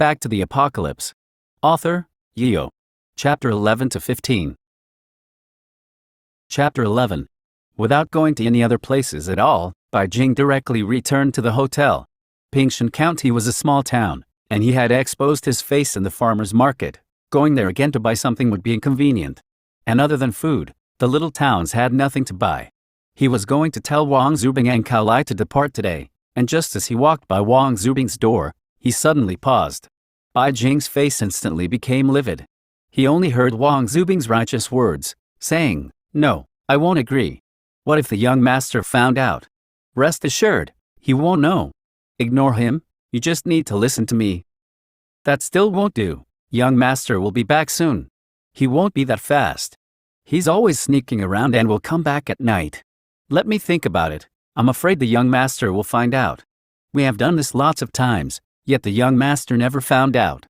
Back to the Apocalypse. Author, Yeo. Chapter 11 to 15. Chapter 11. Without going to any other places at all, Bai Jing directly returned to the hotel. Pingshan County was a small town, and he had exposed his face in the farmer's market. Going there again to buy something would be inconvenient. And other than food, the little towns had nothing to buy. He was going to tell Wang Zubing and Cao Lai to depart today, and just as he walked by Wang Zubing's door, he suddenly paused. Bai Jing's face instantly became livid. He only heard Wang Zubing's righteous words, saying, "No, I won't agree. What if the young master found out? Rest assured, he won't know. Ignore him, you just need to listen to me." "That still won't do. Young master will be back soon. He won't be that fast. He's always sneaking around and will come back at night. Let me think about it. I'm afraid the young master will find out. We have done this lots of times, yet the young master never found out.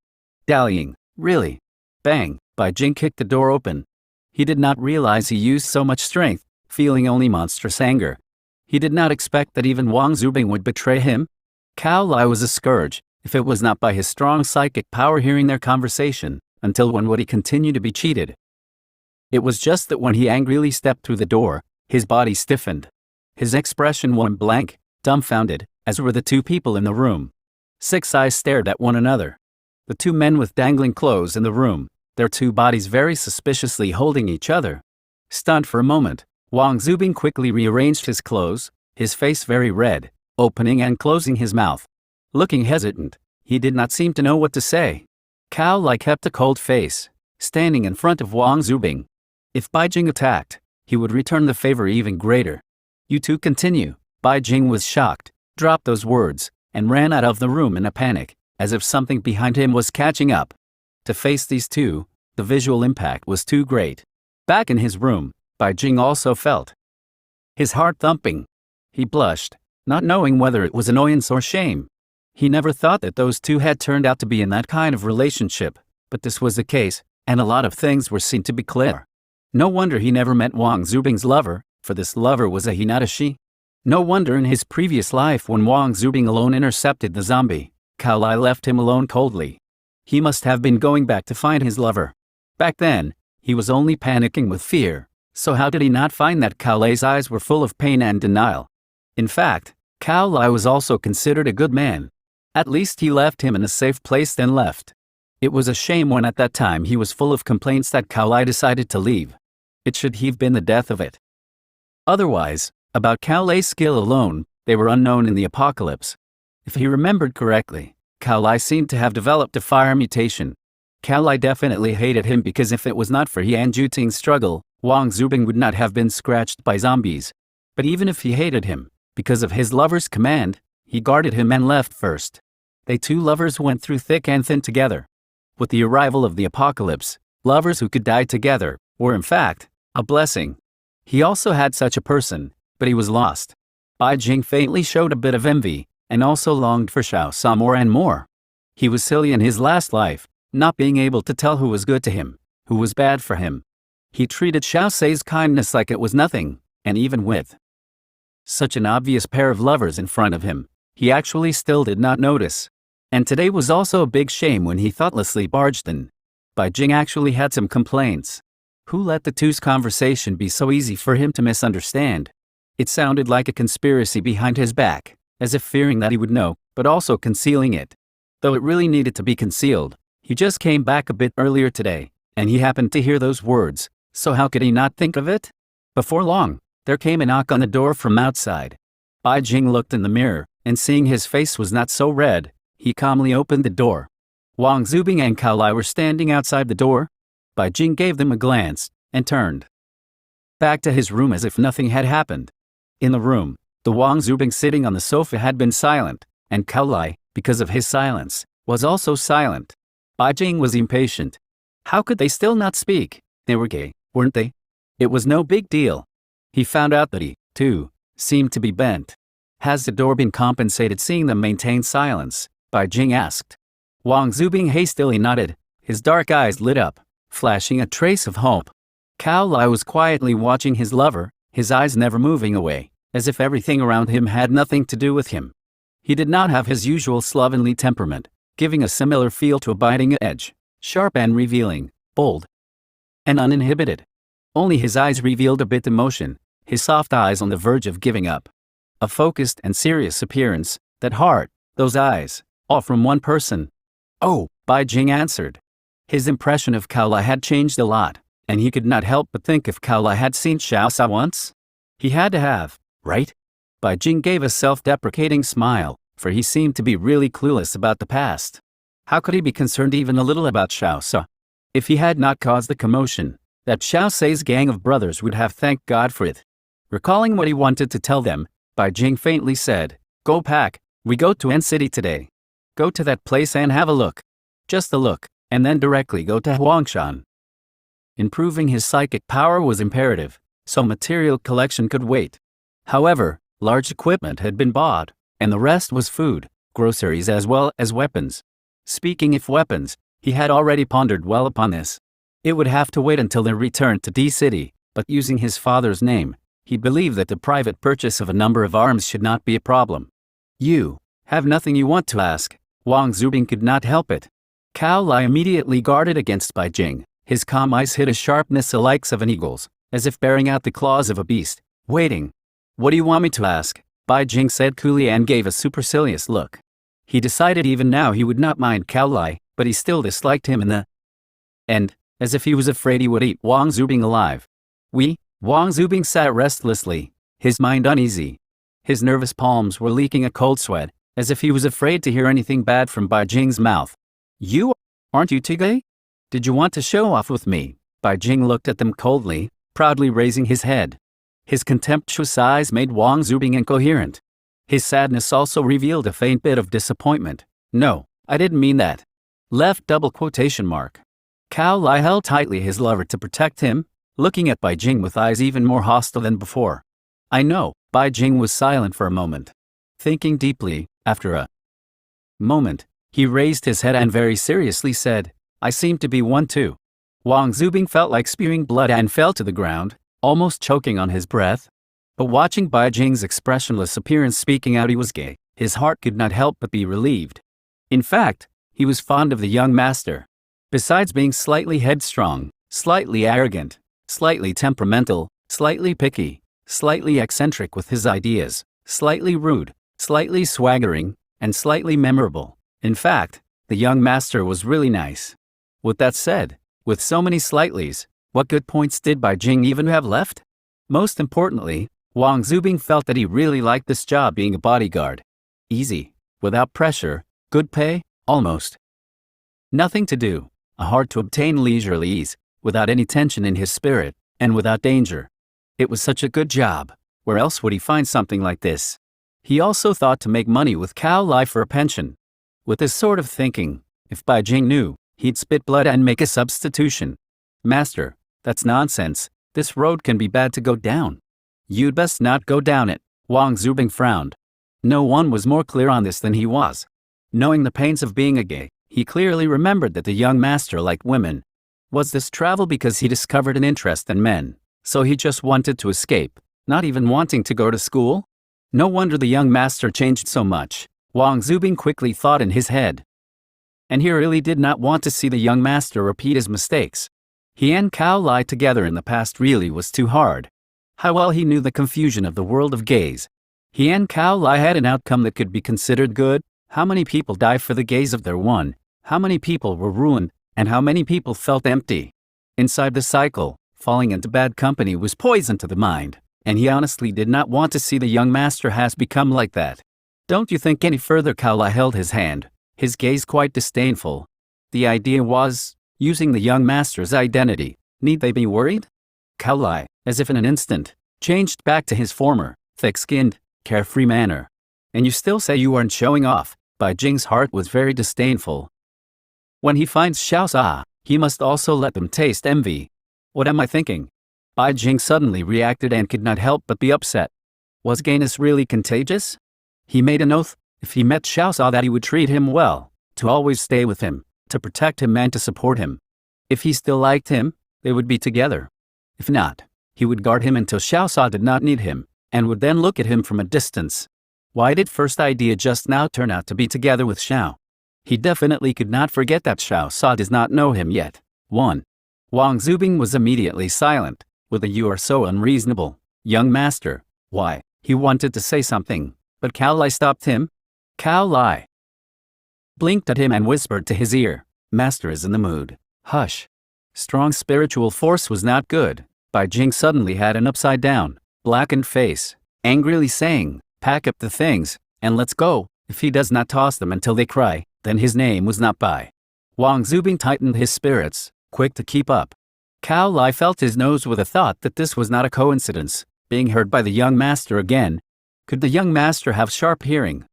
Dallying, really." Bang! Bai Jing kicked the door open. He did not realize he used so much strength, feeling only monstrous anger. He did not expect that even Wang Zubing would betray him. Cao Lai was a scourge, if it was not by his strong psychic power hearing their conversation. Until when would he continue to be cheated? It was just that when he angrily stepped through the door, his body stiffened. His expression went blank, dumbfounded, as were the two people in the room. Six eyes stared at one another. The two men with dangling clothes in the room, their two bodies very suspiciously holding each other. Stunned for a moment, Wang Zubing quickly rearranged his clothes, his face very red, opening and closing his mouth. Looking hesitant, he did not seem to know what to say. Cao Lai kept a cold face, standing in front of Wang Zubing. If Bai Jing attacked, he would return the favor even greater. "You two continue." Bai Jing was shocked, dropped those words, and ran out of the room in a panic, as if something behind him was catching up. To face these two, the visual impact was too great. Back in his room, Bai Jing also felt his heart thumping. He blushed, not knowing whether it was annoyance or shame. He never thought that those two had turned out to be in that kind of relationship, but this was the case, and a lot of things were seen to be clear. No wonder he never met Wang Zubing's lover, for this lover was a he not a she. No wonder in his previous life when Wang Zubing alone intercepted the zombie, Cao Lai left him alone coldly. He must have been going back to find his lover. Back then, he was only panicking with fear, so how did he not find that Cao Lai's eyes were full of pain and denial? In fact, Cao Lai was also considered a good man. At least he left him in a safe place then left. It was a shame when at that time he was full of complaints that Cao Lai decided to leave. It should have been the death of it. Otherwise, about Cao Lai's skill alone, they were unknown in the Apocalypse. If he remembered correctly, Cao Lai seemed to have developed a fire mutation. Cao Lai definitely hated him because if it was not for he and Juting's struggle, Wang Zubing would not have been scratched by zombies. But even if he hated him, because of his lover's command, he guarded him and left first. They two lovers went through thick and thin together. With the arrival of the Apocalypse, lovers who could die together were in fact a blessing. He also had such a person, but he was lost. Bai Jing faintly showed a bit of envy, and also longed for Xiao Sa more and more. He was silly in his last life, not being able to tell who was good to him, who was bad for him. He treated Xiao Sa's kindness like it was nothing, and even with such an obvious pair of lovers in front of him, he actually still did not notice. And today was also a big shame when he thoughtlessly barged in. Bai Jing actually had some complaints. Who let the two's conversation be so easy for him to misunderstand? It sounded like a conspiracy behind his back, as if fearing that he would know, but also concealing it. Though it really needed to be concealed, he just came back a bit earlier today, and he happened to hear those words, so how could he not think of it? Before long, there came a knock on the door from outside. Bai Jing looked in the mirror, and seeing his face was not so red, he calmly opened the door. Wang Zubing and Cao Lai were standing outside the door. Bai Jing gave them a glance, and turned back to his room as if nothing had happened. In the room, the Wang Zubing sitting on the sofa had been silent, and Cao Lai, because of his silence, was also silent. Bai Jing was impatient. How could they still not speak? They were gay, weren't they? It was no big deal. He found out that he, too, seemed to be bent. Has the door been compensated seeing them maintain silence? Bai Jing asked. Wang Zubing hastily nodded, his dark eyes lit up, flashing a trace of hope. Cao Lai was quietly watching his lover, his eyes never moving away, as if everything around him had nothing to do with him. He did not have his usual slovenly temperament, giving a similar feel to a biting edge, sharp and revealing, bold and uninhibited. Only his eyes revealed a bit emotion, his soft eyes on the verge of giving up. A focused and serious appearance, that heart, those eyes, all from one person. Oh, Bai Jing answered. His impression of Cao Lai had changed a lot, and he could not help but think if Cao Lai had seen Xiao Sa once. He had to have, right? Bai Jing gave a self-deprecating smile, for he seemed to be really clueless about the past. How could he be concerned even a little about Xiao Sa? If he had not caused the commotion, that Xiao Sa's gang of brothers would have thanked God for it. Recalling what he wanted to tell them, Bai Jing faintly said, "Go pack, we go to N City today. Go to that place and have a look. Just a look, and then directly go to Huangshan." Improving his psychic power was imperative, so material collection could wait. However, large equipment had been bought, and the rest was food, groceries as well as weapons. Speaking of weapons, he had already pondered well upon this. It would have to wait until their return to D City, but using his father's name, he believed that the private purchase of a number of arms should not be a problem. "You have nothing you want to ask?" Wang Zubing could not help it. Cao Lai immediately guarded against Bai Jing. His calm eyes hid a sharpness the likes of an eagle's, as if bearing out the claws of a beast, waiting. "What do you want me to ask?" Bai Jing said coolly and gave a supercilious look. He decided even now he would not mind Cao Lai, but he still disliked him in the end, as if he was afraid he would eat Wang Zubing alive. Wang Zubing sat restlessly, his mind uneasy. His nervous palms were leaking a cold sweat, as if he was afraid to hear anything bad from Bai Jing's mouth. "You? Aren't you Tigay? Did you want to show off with me?" Bai Jing looked at them coldly, proudly raising his head. His contemptuous eyes made Wang Zubing incoherent. His sadness also revealed a faint bit of disappointment. "No, I didn't mean that." Left double quotation mark. Cao Lai held tightly his lover to protect him, looking at Bai Jing with eyes even more hostile than before. "I know." Bai Jing was silent for a moment. Thinking deeply, after a moment, he raised his head and very seriously said, "I seem to be one too." Wang Zubing felt like spewing blood and fell to the ground, almost choking on his breath. But watching Bai Jing's expressionless appearance speaking out he was gay, his heart could not help but be relieved. In fact, he was fond of the young master. Besides being slightly headstrong, slightly arrogant, slightly temperamental, slightly picky, slightly eccentric with his ideas, slightly rude, slightly swaggering, and slightly memorable. In fact, the young master was really nice. With that said, with so many slightlys, what good points did Bai Jing even have left? Most importantly, Wang Zubing felt that he really liked this job being a bodyguard. Easy, without pressure, good pay, almost nothing to do, a hard-to-obtain leisurely ease, without any tension in his spirit, and without danger. It was such a good job. Where else would he find something like this? He also thought to make money with Cao Lai for a pension. With this sort of thinking, if Bai Jing knew, he'd spit blood and make a substitution. "Master, that's nonsense. This road can be bad to go down." "You'd best not go down it." Wang Zubing frowned. No one was more clear on this than he was. Knowing the pains of being a gay, he clearly remembered that the young master liked women. Was this travel because he discovered an interest in men, so he just wanted to escape, not even wanting to go to school? No wonder the young master changed so much, Wang Zubing quickly thought in his head. And he really did not want to see the young master repeat his mistakes. He and Cao Lai together in the past really was too hard. How well he knew the confusion of the world of gays. He and Cao Lai had an outcome that could be considered good. How many people died for the gaze of their one? How many people were ruined, and how many people felt empty? Inside the cycle, falling into bad company was poison to the mind, and he honestly did not want to see the young master has become like that. "Don't you think any further?" Cao Lai held his hand, his gaze quite disdainful. The idea was, using the young master's identity, need they be worried? Cao Lai, as if in an instant, changed back to his former, thick-skinned, carefree manner. "And you still say you aren't showing off?" Bai Jing's heart was very disdainful. When he finds Xiao Sa, he must also let them taste envy. What am I thinking? Bai Jing suddenly reacted and could not help but be upset. Was gayness really contagious? He made an oath, if he met Xiao Sa, that he would treat him well, to always stay with him, to protect him and to support him. If he still liked him, they would be together. If not, he would guard him until Xiao Sa did not need him, and would then look at him from a distance. Why did first idea just now turn out to be together with Xiao? He definitely could not forget that Xiao Sa does not know him yet. 1. Wang Zubing was immediately silent, with a "You are so unreasonable, young master." Why? He wanted to say something, but Cao Lai stopped him. Cao Lai blinked at him and whispered to his ear, "Master is in the mood. Hush." Strong spiritual force was not good. Bai Jing suddenly had an upside-down, blackened face, angrily saying, "Pack up the things, and let's go." If he does not toss them until they cry, then his name was not Bai. Wang Zubing tightened his spirits, quick to keep up. Cao Lai felt his nose with a thought that this was not a coincidence, being heard by the young master again. Could the young master have sharp hearing?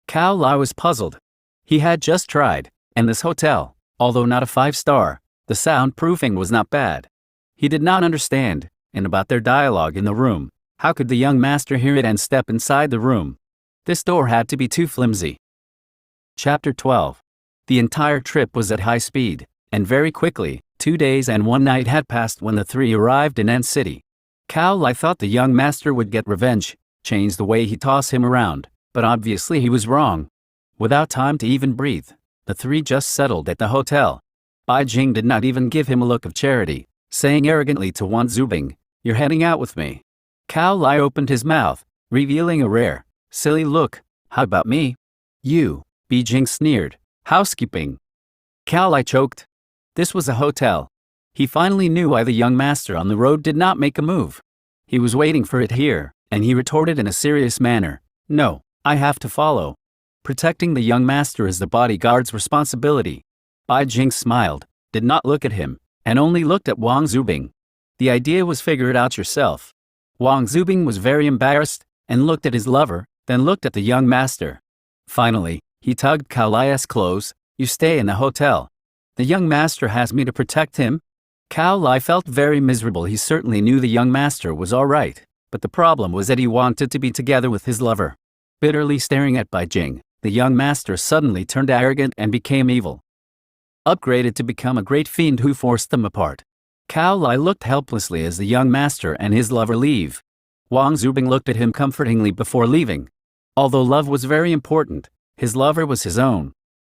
Cao Lai was puzzled. He had just tried, and this hotel, although not a 5-star, the soundproofing was not bad. He did not understand, and about their dialogue in the room, how could the young master hear it and step inside the room? This door had to be too flimsy. Chapter 12. The entire trip was at high speed, and very quickly, 2 days and 1 night had passed when the three arrived in N City. Cao Lai thought the young master would get revenge, change the way he tossed him around, but obviously he was wrong. Without time to even breathe, the three just settled at the hotel. Bai Jing did not even give him a look of charity, saying arrogantly to Wang Zubing, "You're heading out with me." Cao Lai opened his mouth, revealing a rare, silly look. "How about me?" "You," Bai Jing sneered. "Housekeeping." Cao Lai choked. This was a hotel. He finally knew why the young master on the road did not make a move. He was waiting for it here, and he retorted in a serious manner, "No, I have to follow. Protecting the young master is the bodyguard's responsibility." Bai Jing smiled, did not look at him, and only looked at Wang Zubing. The idea was figure it out yourself. Wang Zubing was very embarrassed, and looked at his lover, then looked at the young master. Finally, he tugged Cao Lai's clothes. "You stay in the hotel. The young master has me to protect him." Cao Lai felt very miserable. He certainly knew the young master was all right, but the problem was that he wanted to be together with his lover. Bitterly staring at Bai Jing, the young master suddenly turned arrogant and became evil. Upgraded to become a great fiend who forced them apart. Cao Lai looked helplessly as the young master and his lover leave. Wang Zubing looked at him comfortingly before leaving. Although love was very important, his lover was his own.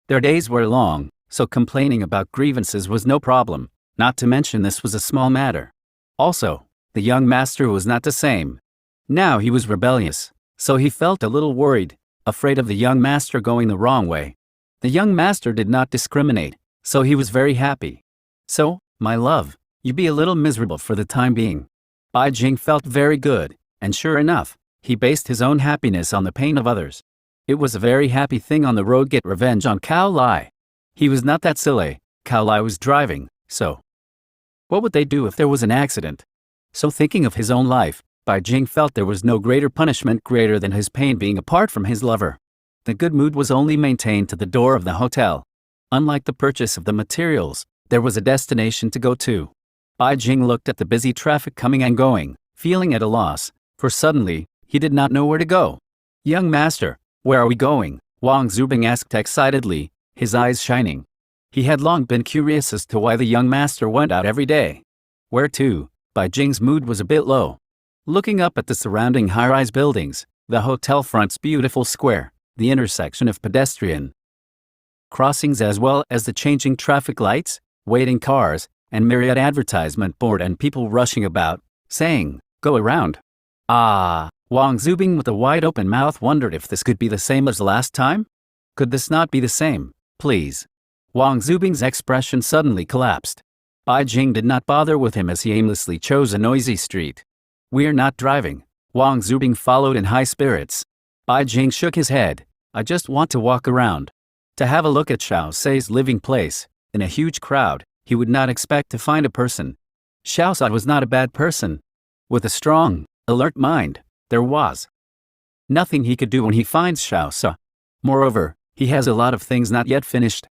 Their days were long, so complaining about grievances was no problem, not to mention this was a small matter. Also, the young master was not the same. Now he was rebellious, so he felt a little worried, afraid of the young master going the wrong way. The young master did not discriminate, so he was very happy. "So, my love, you be a little miserable for the time being." Bai Jing felt very good, and sure enough, he based his own happiness on the pain of others. It was a very happy thing on the road get revenge on Cao Lai. He was not that silly. Cao Lai was driving, so what would they do if there was an accident? So thinking of his own life, Bai Jing felt there was no greater punishment greater than his pain being apart from his lover. The good mood was only maintained to the door of the hotel. Unlike the purchase of the materials, there was a destination to go to. Bai Jing looked at the busy traffic coming and going, feeling at a loss, for suddenly, he did not know where to go. "Young master, where are we going?" Wang Zubing asked excitedly, his eyes shining. He had long been curious as to why the young master went out every day. "Where to?" Bai Jing's mood was a bit low. Looking up at the surrounding high-rise buildings, the hotel front's beautiful square, the intersection of pedestrian crossings as well as the changing traffic lights, waiting cars, and myriad advertisement board and people rushing about, saying, "Go around." Ah, Wang Zubing with a wide-open mouth wondered if this could be the same as last time? Could this not be the same, please? Wang Zubing's expression suddenly collapsed. Bai Jing did not bother with him as he aimlessly chose a noisy street. "We're not driving." Wang Zubing followed in high spirits. Bai Jing shook his head. "I just want to walk around. To have a look at Xiao Sai's living place. In a huge crowd, he would not expect to find a person. Xiao Sai was not a bad person. With a strong, alert mind, there was nothing he could do when he finds Xiao Sai. Moreover, he has a lot of things not yet finished.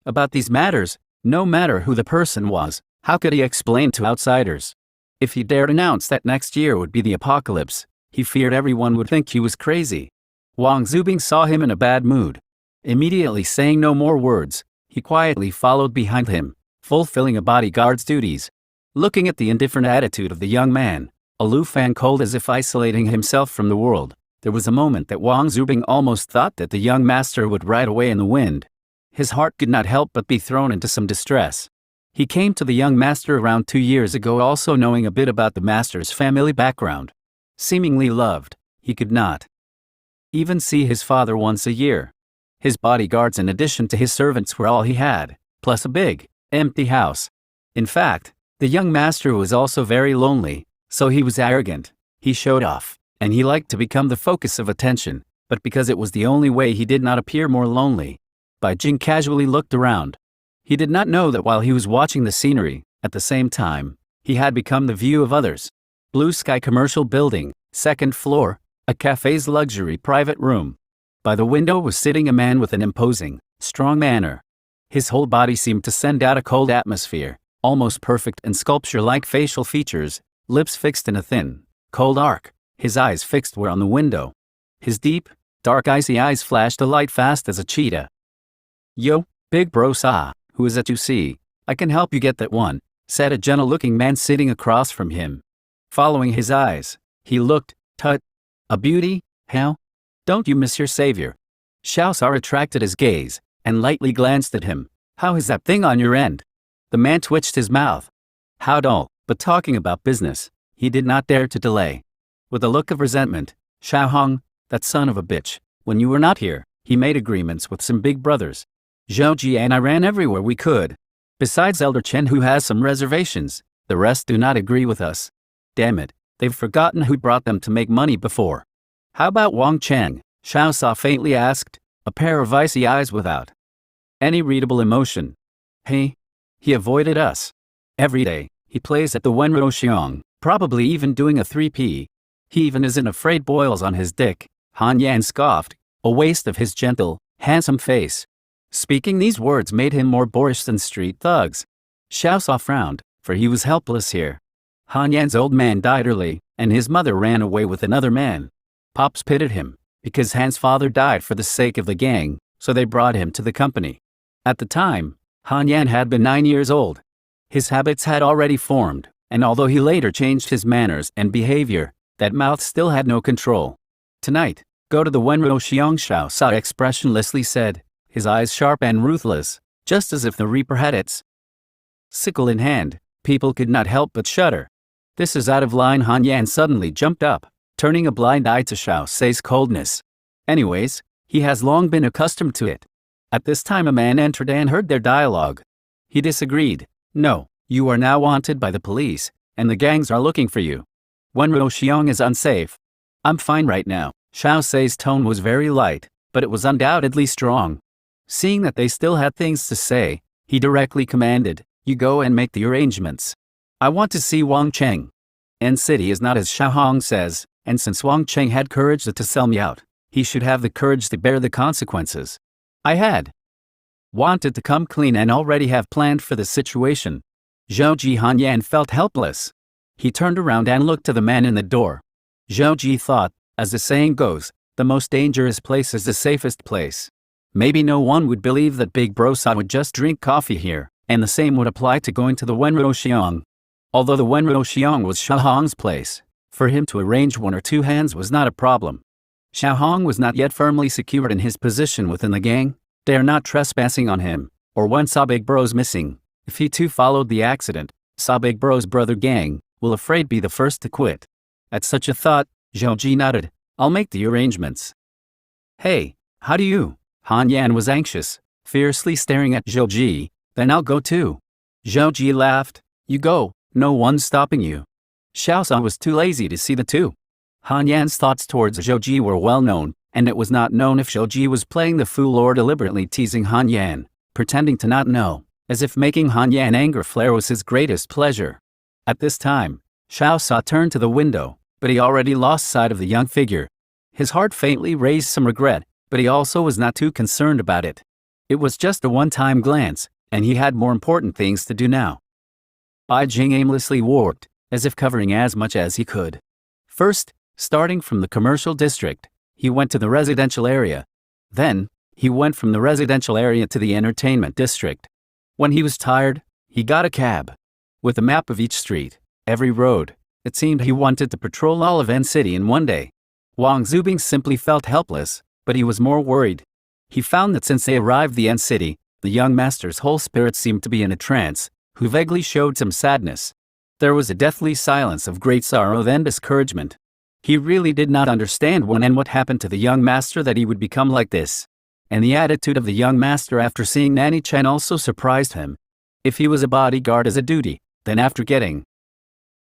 About these matters, no matter who the person was, how could he explain to outsiders? If he dared announce that next year would be the apocalypse, he feared everyone would think he was crazy. Wang Zubing saw him in a bad mood. Immediately saying no more words, he quietly followed behind him, fulfilling a bodyguard's duties. Looking at the indifferent attitude of the young man, aloof and cold as if isolating himself from the world, there was a moment that Wang Zubing almost thought that the young master would ride away in the wind. His heart could not help but be thrown into some distress. He came to the young master around 2 years ago, also knowing a bit about the master's family background. Seemingly loved, he could not even see his father once a year. His bodyguards in addition to his servants were all he had, plus a big, empty house. In fact, the young master was also very lonely, so he was arrogant, he showed off, and he liked to become the focus of attention, but because it was the only way he did not appear more lonely. Bai Jing casually looked around. He did not know that while he was watching the scenery, at the same time, he had become the view of others. Blue sky commercial building, 2nd floor, a cafe's luxury private room. By the window was sitting a man with an imposing, strong manner. His whole body seemed to send out a cold atmosphere, almost perfect and sculpture-like facial features, lips fixed in a thin, cold arc, his eyes fixed were on the window. His deep, dark icy eyes flashed a light fast as a cheetah. "Yo, big bro saw, who is it you see? I can help you get that one," said a gentle-looking man sitting across from him. Following his eyes, he looked, tut, a beauty, how? Don't you miss your savior? Xiao Sa retracted his gaze, and lightly glanced at him. "How is that thing on your end?" The man twitched his mouth. "How dull, but talking about business." He did not dare to delay. With a look of resentment, "Xiao Hong, that son of a bitch, when you were not here, he made agreements with some big brothers. Zhou Ji and I ran everywhere we could. Besides Elder Chen, who has some reservations, the rest do not agree with us. Damn it, they've forgotten who brought them to make money before." "How about Wang Cheng?" Xiao Sa faintly asked, a pair of icy eyes without any readable emotion. "Hey, he avoided us. Every day, he plays at the Wenro Xiong, probably even doing a 3P. He even isn't afraid boils on his dick," Han Yan scoffed, a waste of his gentle, handsome face. Speaking these words made him more boorish than street thugs. Xiao Sa frowned, for he was helpless here. Han Yan's old man died early, and his mother ran away with another man. Pops pitied him, because Han's father died for the sake of the gang, so they brought him to the company. At the time, Han Yan had been 9 years old. His habits had already formed, and although he later changed his manners and behavior, that mouth still had no control. "Tonight, go to the Wenro Xiong," Xiao Sa expressionlessly said, his eyes sharp and ruthless, just as if the Reaper had its sickle in hand. People could not help but shudder. "This is out of line." Han Yan suddenly jumped up, turning a blind eye to Xiao Sa's coldness. Anyways, he has long been accustomed to it. At this time a man entered and heard their dialogue. He disagreed. "No, you are now wanted by the police, and the gangs are looking for you. Wenro Xiong is unsafe." "I'm fine right now." Xiao Sa's tone was very light, but it was undoubtedly strong. Seeing that they still had things to say, he directly commanded, "You go and make the arrangements. I want to see Wang Cheng. N City is not as Xiao Hong says, and since Wang Cheng had courage to sell me out, he should have the courage to bear the consequences. I had wanted to come clean and already have planned for the situation." Zhou Ji. Han Yan felt helpless. He turned around and looked to the man in the door. Zhou Ji thought, as the saying goes, the most dangerous place is the safest place. Maybe no one would believe that Big Bro Sa would just drink coffee here, and the same would apply to going to the Wenro Xiong. Although the Wenro Xiong was Xiao Hong's place, for him to arrange 1 or 2 hands was not a problem. Xiao Hong was not yet firmly secured in his position within the gang. They are not trespassing on him, or when Sa Big Bro's missing. If he too followed the accident, Sa Big Bro's brother gang will afraid be the first to quit. At such a thought, Zhou Ji nodded. "I'll make the arrangements." "Hey, how do you?" Han Yan was anxious, fiercely staring at Zhou Ji. "Then I'll go too." Zhou Ji laughed. "You go, no one's stopping you." Xiao Sa was too lazy to see the two. Han Yan's thoughts towards Zhou Ji were well known, and it was not known if Zhou Ji was playing the fool or deliberately teasing Han Yan, pretending to not know, as if making Han Yan anger flare was his greatest pleasure. At this time, Xiao Sa turned to the window, but he already lost sight of the young figure. His heart faintly raised some regret, but he also was not too concerned about it. It was just a one-time glance, and he had more important things to do now. Bai Jing aimlessly walked, as if covering as much as he could. First, starting from the commercial district, he went to the residential area. Then, he went from the residential area to the entertainment district. When he was tired, he got a cab. With a map of each street, every road, it seemed he wanted to patrol all of N City in one day. Wang Zubing simply felt helpless, but he was more worried. He found that since they arrived the N City, The young master's whole spirit seemed to be in a trance, who vaguely showed some sadness. There was a deathly silence of great sorrow and discouragement. He really did not understand when and what happened to the young master that he would become like this. And the attitude of the young master after seeing Nanny Chen also surprised him. If he was a bodyguard as a duty, then after getting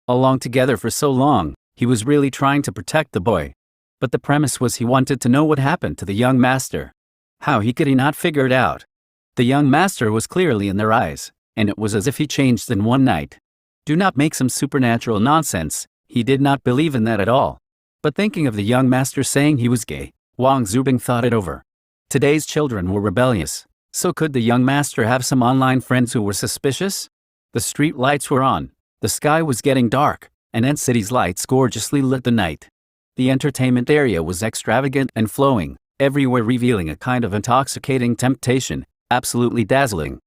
along together for so long, he was really trying to protect the boy. But the premise was he wanted to know what happened to the young master. How could he not figure it out? The young master was clearly in their eyes, and it was as if he changed in one night. Do not make some supernatural nonsense, he did not believe in that at all. But thinking of the young master saying he was gay, Wang Zubing thought it over. Today's children were rebellious, so could the young master have some online friends who were suspicious? The street lights were on, the sky was getting dark, and N City's lights gorgeously lit the night. The entertainment area was extravagant and flowing, everywhere revealing a kind of intoxicating temptation, absolutely dazzling.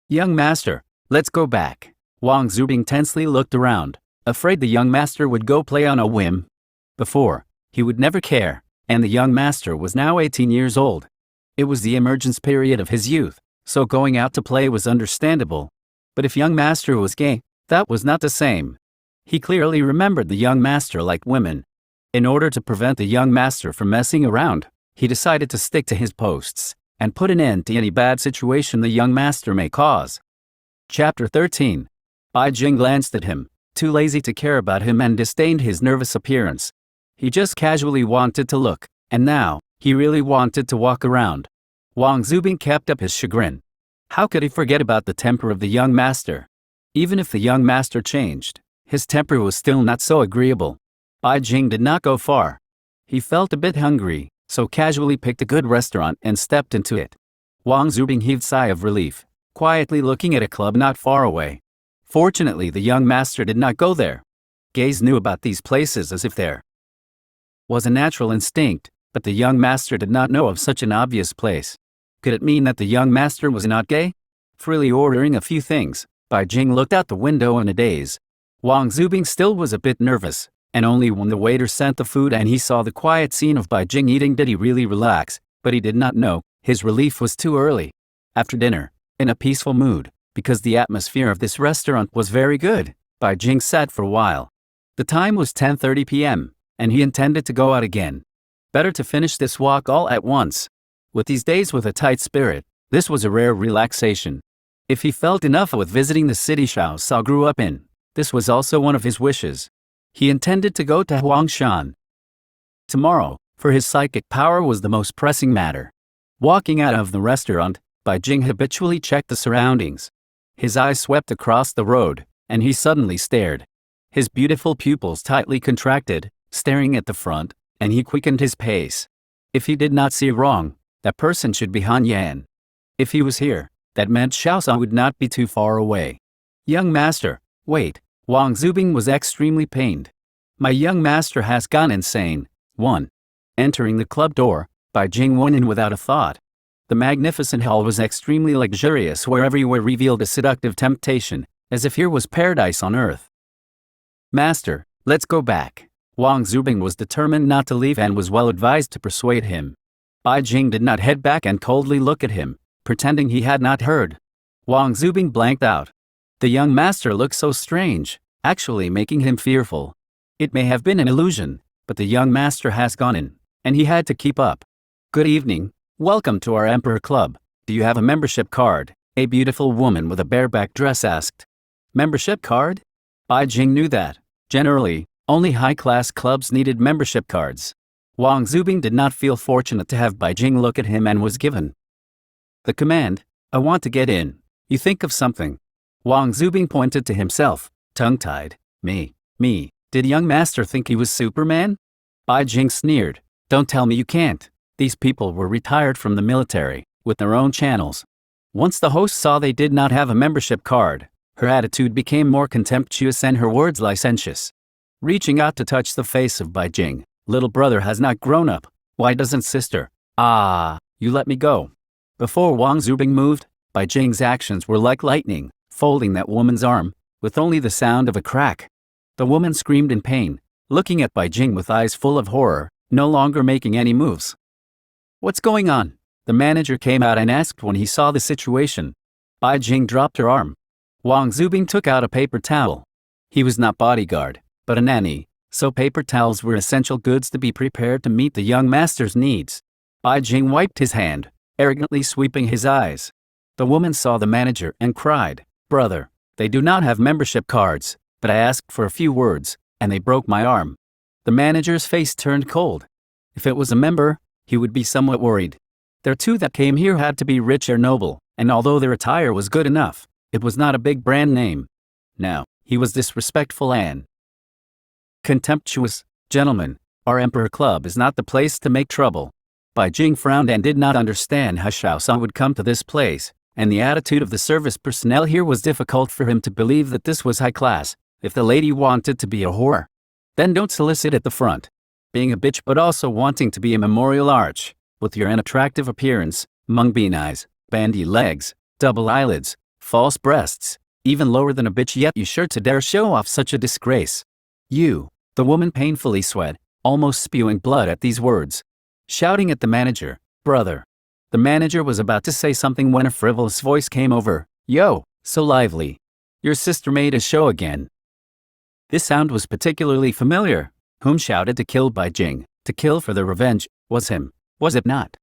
Young master, let's go back. Wang Zubing tensely looked around, afraid the young master would go play on a whim. Before, he would never care, and the young master was now 18 years old. It was the emergence period of his youth, so going out to play was understandable. But if young master was gay, that was not the same. He clearly remembered the young master liked women. In order to prevent the young master from messing around, he decided to stick to his posts and put an end to any bad situation the young master may cause. Chapter 13. Bai Jing glanced at him, too lazy to care about him, and disdained his nervous appearance. He just casually wanted to look, and now, he really wanted to walk around. Wang Zubing kept up his chagrin. How could he forget about the temper of the young master? Even if the young master changed, his temper was still not so agreeable. Bai Jing did not go far. He felt a bit hungry, so casually picked a good restaurant and stepped into it. Wang Zubing heaved a sigh of relief, quietly looking at a club not far away. Fortunately, the young master did not go there. Gays knew about these places as if there was a natural instinct, but the young master did not know of such an obvious place. Could it mean that the young master was not gay? Freely ordering a few things, Bai Jing looked out the window in a daze. Wang Zubing still was a bit nervous, and only when the waiter sent the food and he saw the quiet scene of Bai Jing eating did he really relax, but he did not know, his relief was too early. After dinner, in a peaceful mood, because the atmosphere of this restaurant was very good, Bai Jing sat for a while. The time was 10:30 p.m., and he intended to go out again. Better to finish this walk all at once. With these days with a tight spirit, this was a rare relaxation. If he felt enough with visiting the city Xiao Sa grew up in, this was also one of his wishes. He intended to go to Huangshan tomorrow, for his psychic power was the most pressing matter. Walking out of the restaurant, Bai Jing habitually checked the surroundings. His eyes swept across the road, and he suddenly stared. His beautiful pupils tightly contracted, staring at the front, and he quickened his pace. If he did not see wrong, that person should be Han Yan. If he was here, that meant Xiaosang would not be too far away. Young master, wait. Wang Zubing was extremely pained. My young master has gone insane. 1. Entering the club door, Bai Jing went in without a thought. The magnificent hall was extremely luxurious, where everywhere revealed a seductive temptation, as if here was paradise on earth. Master, let's go back. Wang Zubing was determined not to leave and was well advised to persuade him. Bai Jing did not head back and coldly look at him, pretending he had not heard. Wang Zubing blanked out. The young master looked so strange, actually making him fearful. It may have been an illusion, but the young master has gone in, and he had to keep up. Good evening, welcome to our Emperor Club. Do you have a membership card? A beautiful woman with a bareback dress asked. Membership card? Bai Jing knew that, generally, only high-class clubs needed membership cards. Wang Zubing did not feel fortunate to have Bai Jing look at him and was given the command, I want to get in. You think of something. Wang Zubing pointed to himself, tongue-tied. Me. Did young master think he was Superman? Bai Jing sneered. Don't tell me you can't. These people were retired from the military, with their own channels. Once the host saw they did not have a membership card, her attitude became more contemptuous and her words licentious. Reaching out to touch the face of Bai Jing, little brother has not grown up. Why doesn't sister? You let me go. Before Wang Zubing moved, Bai Jing's actions were like lightning, folding that woman's arm, with only the sound of a crack. The woman screamed in pain, looking at Bai Jing with eyes full of horror, no longer making any moves. What's going on? The manager came out and asked when he saw the situation. Bai Jing dropped her arm. Wang Zubing took out a paper towel. He was not bodyguard, but a nanny, so paper towels were essential goods to be prepared to meet the young master's needs. Bai Jing wiped his hand, arrogantly sweeping his eyes. The woman saw the manager and cried, "Brother, they do not have membership cards, but I asked for a few words, and they broke my arm." The manager's face turned cold. If it was a member, he would be somewhat worried. Their two that came here had to be rich or noble, and although their attire was good enough, it was not a big brand name. Now, he was disrespectful and contemptuous. "Gentlemen, our Emperor Club is not the place to make trouble." Bai Jing frowned and did not understand how Xiaosong would come to this place, and the attitude of the service personnel here was difficult for him to believe that this was high class. If the lady wanted to be a whore, then don't solicit at the front. Being a bitch but also wanting to be a memorial arch, with your unattractive appearance, mung bean eyes, bandy legs, double eyelids, false breasts, even lower than a bitch, yet you sure to dare show off such a disgrace. You, the woman painfully sweat, almost spewing blood at these words, shouting at the manager, "Brother." The manager was about to say something when a frivolous voice came over. "Yo, so lively. Your sister made a show again." This sound was particularly familiar. Whom shouted to kill Bai Jing, to kill for their revenge, was him, was it not?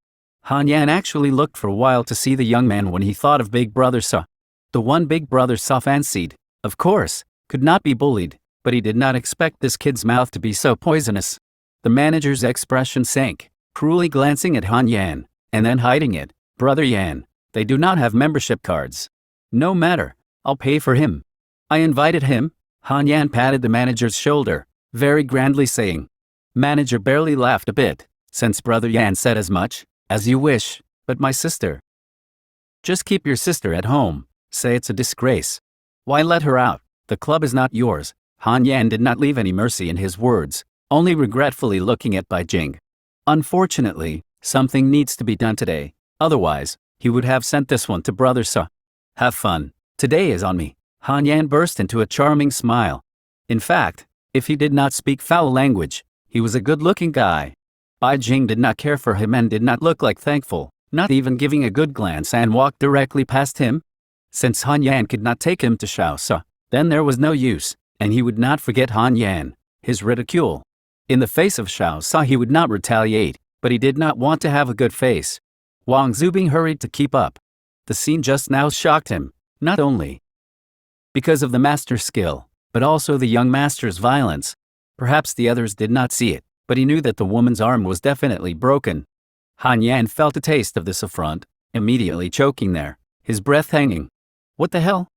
Han Yan actually looked for a while to see the young man when he thought of Big Brother Sa. The one Big Brother Sa fancied, of course, could not be bullied, but he did not expect this kid's mouth to be so poisonous. The manager's expression sank, cruelly glancing at Han Yan, and then hiding it. "Brother Yan, they do not have membership cards." "No matter, I'll pay for him. I invited him." Han Yan patted the manager's shoulder, very grandly saying. Manager barely laughed a bit, since Brother Yan said as much. "As you wish, but my sister." "Just keep your sister at home. Say it's a disgrace. Why let her out? The club is not yours." Han Yan did not leave any mercy in his words, only regretfully looking at Bai Jing. "Unfortunately, something needs to be done today, otherwise, he would have sent this one to Brother Sa. Have fun. Today is on me." Han Yan burst into a charming smile. In fact, if he did not speak foul language, he was a good-looking guy. Bai Jing did not care for him and did not look like thankful, not even giving a good glance, and walked directly past him. Since Han Yan could not take him to Xiaosong, then there was no use, and he would not forget Han Yan, his ridicule. In the face of Xiaosong he would not retaliate, but he did not want to have a good face. Wang Zubing hurried to keep up. The scene just now shocked him, not only because of the master's skill, but also the young master's violence. Perhaps the others did not see it, but he knew that the woman's arm was definitely broken. Han Yan felt a taste of this affront, immediately choking there, his breath hanging. "What the hell?"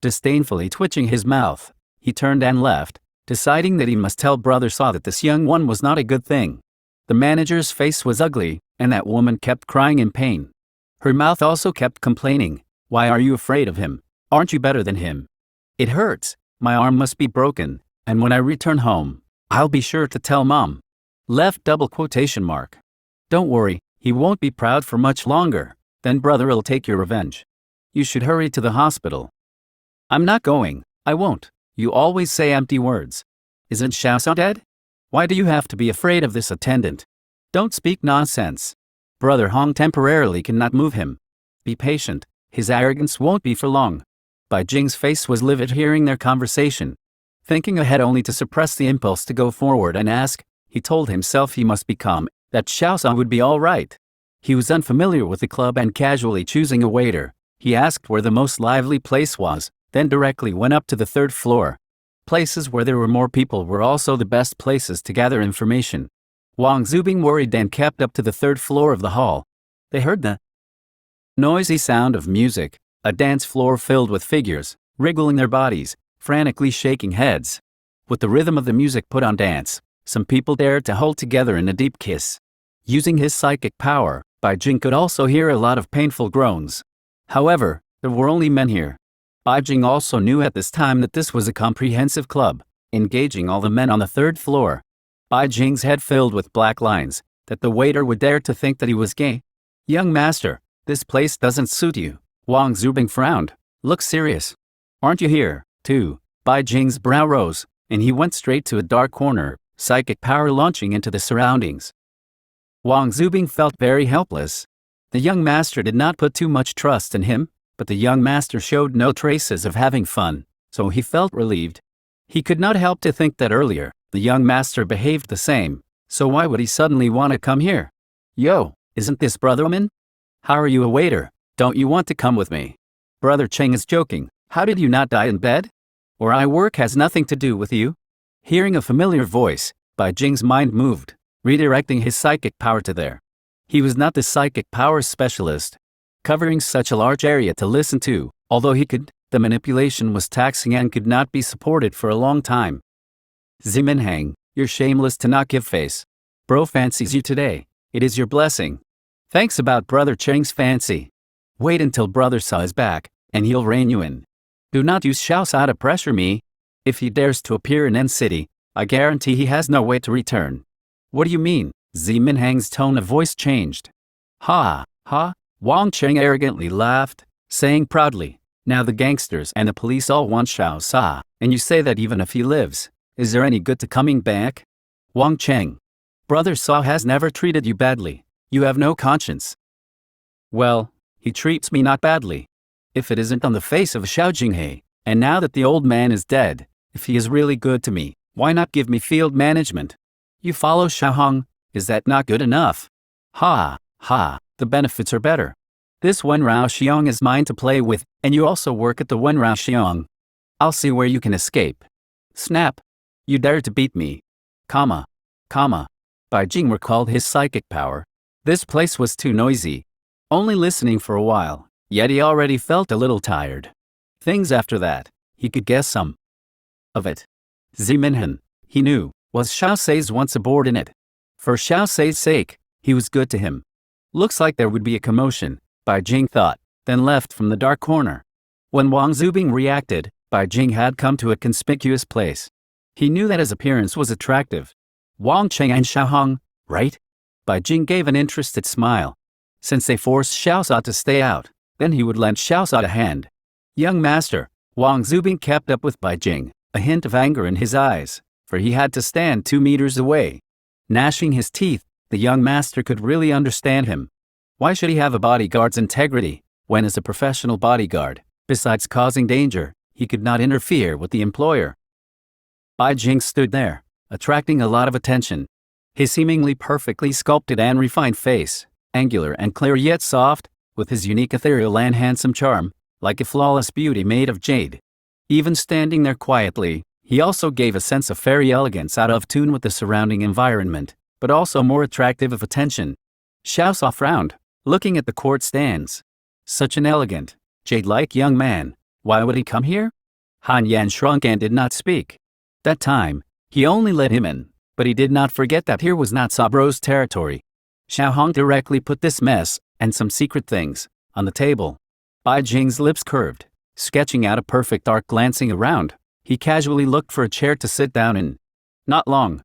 Disdainfully twitching his mouth, he turned and left, deciding that he must tell Brother Sa that this young one was not a good thing. The manager's face was ugly, and that woman kept crying in pain. Her mouth also kept complaining. "Why are you afraid of him? Aren't you better than him? It hurts. My arm must be broken, and when I return home, I'll be sure to tell Mom." Left double quotation mark. "Don't worry, he won't be proud for much longer. Then brother'll take your revenge. You should hurry to the hospital." "I'm not going. I won't. You always say empty words. Isn't Xiaosong dead? Why do you have to be afraid of this attendant? Don't speak nonsense. Brother Hong temporarily cannot move him. Be patient, his arrogance won't be for long." Bai Jing's face was livid hearing their conversation. Thinking ahead only to suppress the impulse to go forward and ask, he told himself he must be calm, that Xiaosong would be all right. He was unfamiliar with the club and casually choosing a waiter, he asked where the most lively place was, then directly went up to the third floor. Places where there were more people were also the best places to gather information. Wang Zubing worried and kept up to the third floor of the hall. They heard the noisy sound of music, a dance floor filled with figures, wriggling their bodies, frantically shaking heads. With the rhythm of the music put on dance, some people dared to hold together in a deep kiss. Using his psychic power, Bai Jing could also hear a lot of painful groans. However, there were only men here. Bai Jing also knew at this time that this was a comprehensive club, engaging all the men on the third floor. Bai Jing's head filled with black lines, that the waiter would dare to think that he was gay. "Young master, this place doesn't suit you." Wang Zubing frowned. "Look serious. Aren't you here, too?" Bai Jing's brow rose, and he went straight to a dark corner, psychic power launching into the surroundings. Wang Zubing felt very helpless. The young master did not put too much trust in him, but the young master showed no traces of having fun, so he felt relieved. He could not help to think that earlier, the young master behaved the same, so why would he suddenly want to come here? Yo, isn't this Brotherman? How are you a waiter? Don't you want to come with me? Brother Cheng is joking. How did you not die in bed? Or I work has nothing to do with you? Hearing a familiar voice, Bai Jing's mind moved, redirecting his psychic power to there. He was not the psychic power specialist, covering such a large area to listen to, although he could, the manipulation was taxing and could not be supported for a long time. Ziminhang, you're shameless to not give face. Bro fancies you today, it is your blessing. Thanks about Brother Cheng's fancy. Wait until Brother Sa is back, and he'll rein you in. Do not use Xiao Sa to pressure me. If he dares to appear in N City, I guarantee he has no way to return. What do you mean? Ziminhang's tone of voice changed. Ha, ha, Wang Cheng arrogantly laughed, saying proudly, now the gangsters and the police all want Xiao Sa, and you say that even if he lives, is there any good to coming back? Wang Cheng, Brother Sa has never treated you badly. You have no conscience. Well, he treats me not badly. If it isn't on the face of Xiao Jinghe, and now that the old man is dead, if he is really good to me, why not give me field management? You follow Xiao Hong, is that not good enough? Ha, ha, the benefits are better. This Wenrao Xiong is mine to play with, and you also work at the Wenrao Xiong. I'll see where you can escape. Snap. You dare to beat me. Comma. Bai Jing recalled his psychic power. This place was too noisy. Only listening for a while, yet he already felt a little tired. Things after that, he could guess some of it. Ziminhan, he knew, was Xiao Sei's one subordinate. For Xiao Sei's sake, he was good to him. Looks like there would be a commotion, Bai Jing thought, then left from the dark corner. When Wang Zubing reacted, Bai Jing had come to a conspicuous place. He knew that his appearance was attractive. Wang Cheng and Xiao Hong, right? Bai Jing gave an interested smile. Since they forced Xiao Sa to stay out, then he would lend Xiao Sa a hand. Young master, Wang Zubing kept up with Bai Jing, a hint of anger in his eyes, for he had to stand 2 meters away. Gnashing his teeth, the young master could really understand him. Why should he have a bodyguard's integrity, when as a professional bodyguard, besides causing danger, he could not interfere with the employer? Bai Jing stood there, attracting a lot of attention. His seemingly perfectly sculpted and refined face, angular and clear yet soft, with his unique ethereal and handsome charm, like a flawless beauty made of jade. Even standing there quietly, he also gave a sense of fairy elegance out of tune with the surrounding environment, but also more attractive of attention. Xiao Sa frowned, looking at the court stands. Such an elegant, jade-like young man, why would he come here? Han Yan shrunk and did not speak. That time, he only let him in, but he did not forget that here was not Sabro's territory. Xiao Hong directly put this mess, and some secret things, on the table. Bai Jing's lips curved, sketching out a perfect arc. Glancing around, he casually looked for a chair to sit down in. Not long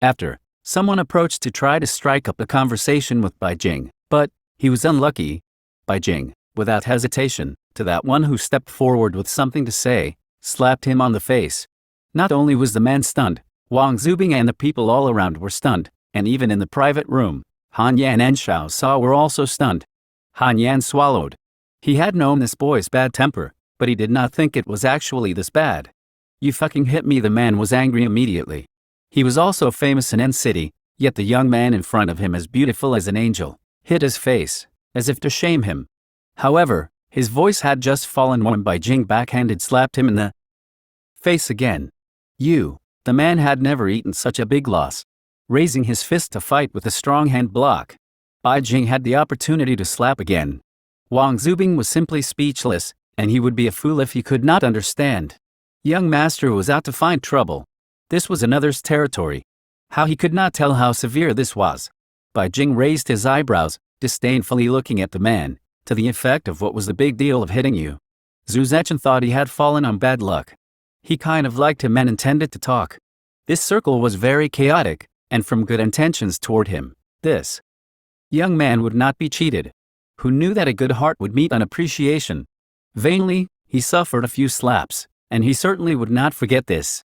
after, someone approached to try to strike up a conversation with Bai Jing, but he was unlucky. Bai Jing, without hesitation, to that one who stepped forward with something to say, slapped him on the face. Not only was the man stunned, Wang Zubing and the people all around were stunned, and even in the private room, Han Yan and Xiao Sa were also stunned. Han Yan swallowed. He had known this boy's bad temper, but he did not think it was actually this bad. You fucking hit me. The man was angry immediately. He was also famous in N City, yet the young man in front of him, as beautiful as an angel, hid his face, as if to shame him. However, his voice had just fallen when Bai Jing backhanded slapped him in the face again. You, the man had never eaten such a big loss. Raising his fist to fight with a strong hand block, Bai Jing had the opportunity to slap again. Wang Zubing was simply speechless, and he would be a fool if he could not understand. Young master was out to find trouble. This was another's territory. How he could not tell how severe this was. Bai Jing raised his eyebrows, disdainfully looking at the man, to the effect of, what was the big deal of hitting you? Zhu Zechan thought he had fallen on bad luck. He kind of liked him and intended to talk. This circle was very chaotic, and from good intentions toward him, this young man would not be cheated. Who knew that a good heart would meet an appreciation? Vainly, he suffered a few slaps, and he certainly would not forget this.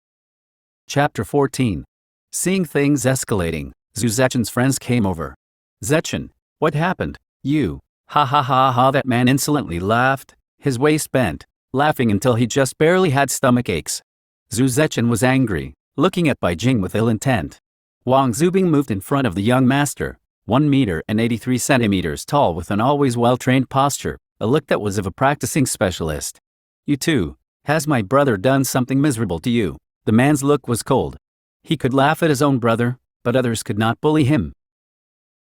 Chapter 14. Seeing things escalating, Zhu Zechan's friends came over. Zechan, what happened? You. Ha ha ha ha, that man insolently laughed, his waist bent, laughing until he just barely had stomach aches. Zhu Zetian was angry, looking at Bai Jing with ill intent. Wang Zubing moved in front of the young master, 1 meter and 83 centimeters tall with an always well-trained posture, a look that was of a practicing specialist. You too, has my brother done something miserable to you? The man's look was cold. He could laugh at his own brother, but others could not bully him.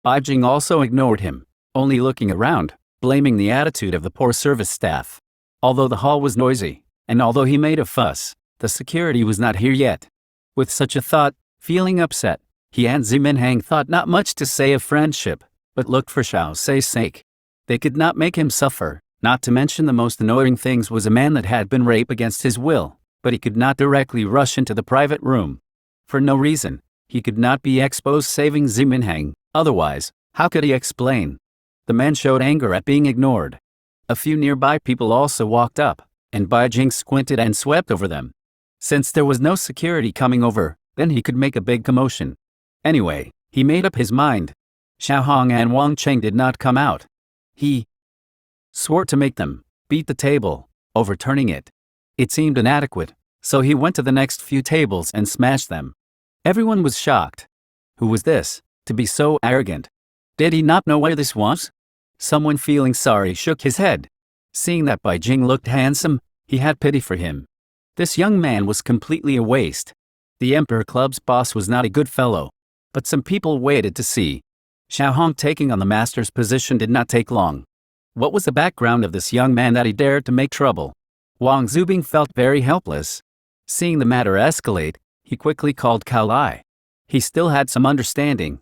Bai Jing also ignored him, only looking around, blaming the attitude of the poor service staff. Although the hall was noisy, and although he made a fuss, the security was not here yet. With such a thought, feeling upset, he and Ziminhang thought not much to say of friendship, but looked for Xiao Sei's sake. They could not make him suffer, not to mention the most annoying things was a man that had been raped against his will, but he could not directly rush into the private room. For no reason, he could not be exposed saving Ziminhang, otherwise, how could he explain? The man showed anger at being ignored. A few nearby people also walked up, and Bai Jing squinted and swept over them. Since there was no security coming over, then he could make a big commotion. Anyway, he made up his mind. Xiao Hong and Wang Cheng did not come out. He swore to make them beat the table, overturning it. It seemed inadequate, so he went to the next few tables and smashed them. Everyone was shocked. Who was this, to be so arrogant? Did he not know where this was? Someone feeling sorry shook his head. Seeing that Bai Jing looked handsome, he had pity for him. This young man was completely a waste. The Emperor Club's boss was not a good fellow. But some people waited to see. Xiao Hong taking on the master's position did not take long. What was the background of this young man that he dared to make trouble? Wang Zubing felt very helpless. Seeing the matter escalate, he quickly called Cao Lai. He still had some understanding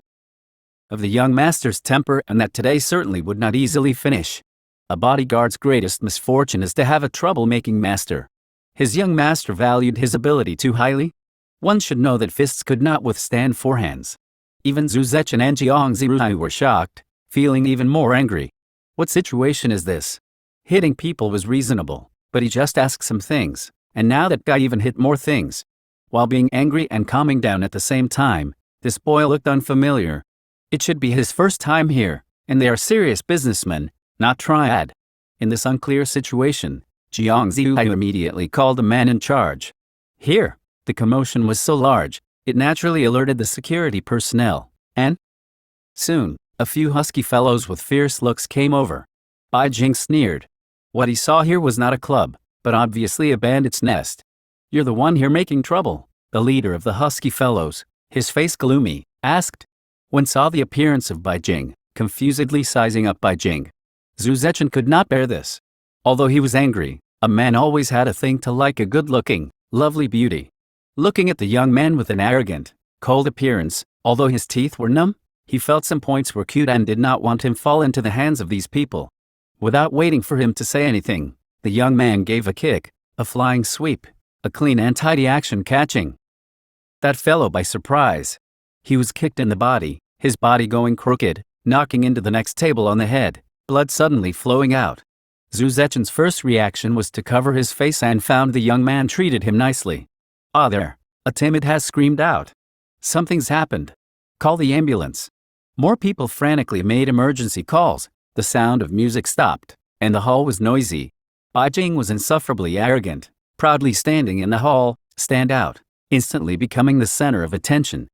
of the young master's temper and that today certainly would not easily finish. A bodyguard's greatest misfortune is to have a troublemaking master. His young master valued his ability too highly. One should know that fists could not withstand forehands. Even Zhu Zetian and Jiang Ziruhai were shocked, feeling even more angry. What situation is this? Hitting people was reasonable, but he just asked some things, and now that guy even hit more things. While being angry and calming down at the same time, this boy looked unfamiliar. It should be his first time here, and they are serious businessmen, not triad. In this unclear situation, Jiang Ziruhai immediately called the man in charge. Here, the commotion was so large, it naturally alerted the security personnel, and soon, a few husky fellows with fierce looks came over. Bai Jing sneered. What he saw here was not a club, but obviously a bandit's nest. You're the one here making trouble, the leader of the husky fellows, his face gloomy, asked. When saw the appearance of Bai Jing, confusedly sizing up Bai Jing. Zhu Zetian could not bear this. Although he was angry, a man always had a thing to like a good-looking, lovely beauty. Looking at the young man with an arrogant, cold appearance, although his teeth were numb, he felt some points were cute and did not want him fall into the hands of these people. Without waiting for him to say anything, the young man gave a kick, a flying sweep, a clean and tidy action catching that fellow by surprise. He was kicked in the body, his body going crooked, knocking into the next table on the head, blood suddenly flowing out. Zhu Zetian's first reaction was to cover his face and found the young man treated him nicely. Ah there, a timid has screamed out. Something's happened. Call the ambulance. More people frantically made emergency calls, the sound of music stopped, and the hall was noisy. Bai Jing was insufferably arrogant, proudly standing in the hall, stand out, instantly becoming the center of attention.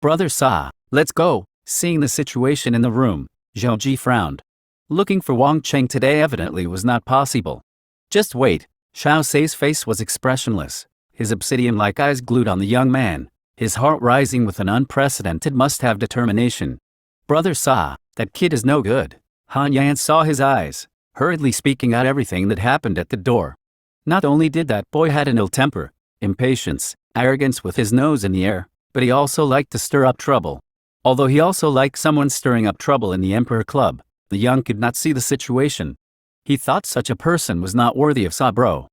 Brother Sa, let's go. Seeing the situation in the room, Zhou Ji frowned. Looking for Wang Cheng today evidently was not possible. Just wait. Xiao Sei's face was expressionless, his obsidian-like eyes glued on the young man, his heart rising with an unprecedented must-have determination. Brother Sa, that kid is no good. Han Yan saw his eyes, hurriedly speaking out everything that happened at the door. Not only did that boy had an ill temper, impatience, arrogance with his nose in the air, but he also liked to stir up trouble. Although he also liked someone stirring up trouble in the Emperor Club, the young could not see the situation. He thought such a person was not worthy of Sabro.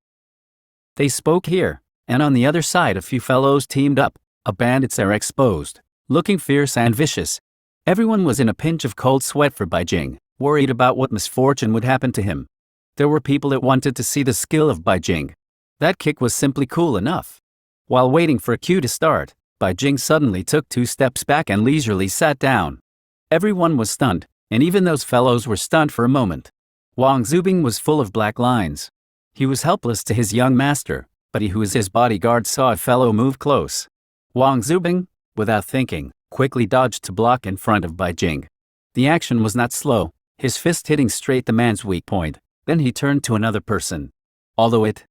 They spoke here, and on the other side a few fellows teamed up, a bandits are exposed, looking fierce and vicious. Everyone was in a pinch of cold sweat for Bai Jing, worried about what misfortune would happen to him. There were people that wanted to see the skill of Bai Jing. That kick was simply cool enough. While waiting for a cue to start, Bai Jing suddenly took 2 steps back and leisurely sat down. Everyone was stunned, and even those fellows were stunned for a moment. Wang Zubing was full of black lines. He was helpless to his young master, but he who was his bodyguard saw a fellow move close. Wang Zubing, without thinking, quickly dodged to block in front of Bai Jing. The action was not slow, his fist hitting straight the man's weak point. Then he turned to another person. Although it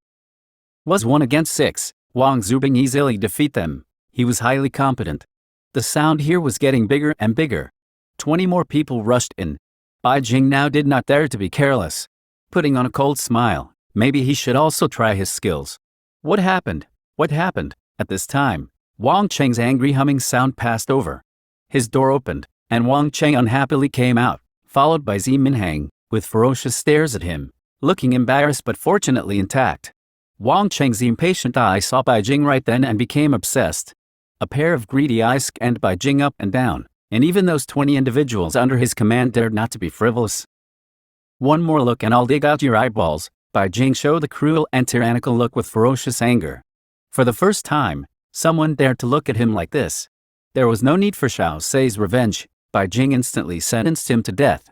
was 1 against 6, Wang Zubing easily defeated them. He was highly competent. The sound here was getting bigger and bigger. 20 more people rushed in. Bai Jing now did not dare to be careless. Putting on a cold smile, maybe he should also try his skills. What happened? What happened? At this time, Wang Cheng's angry humming sound passed over. His door opened, and Wang Cheng unhappily came out, followed by Zi Minhang, with ferocious stares at him, looking embarrassed but fortunately intact. Wang Cheng's impatient eyes saw Bai Jing right then and became obsessed. A pair of greedy eyes scanned Bai Jing up and down, and even those 20 individuals under his command dared not to be frivolous. One more look and I'll dig out your eyeballs, Bai Jing showed the cruel and tyrannical look with ferocious anger. For the first time, someone dared to look at him like this. There was no need for Xiao Sei's revenge. Bai Jing instantly sentenced him to death.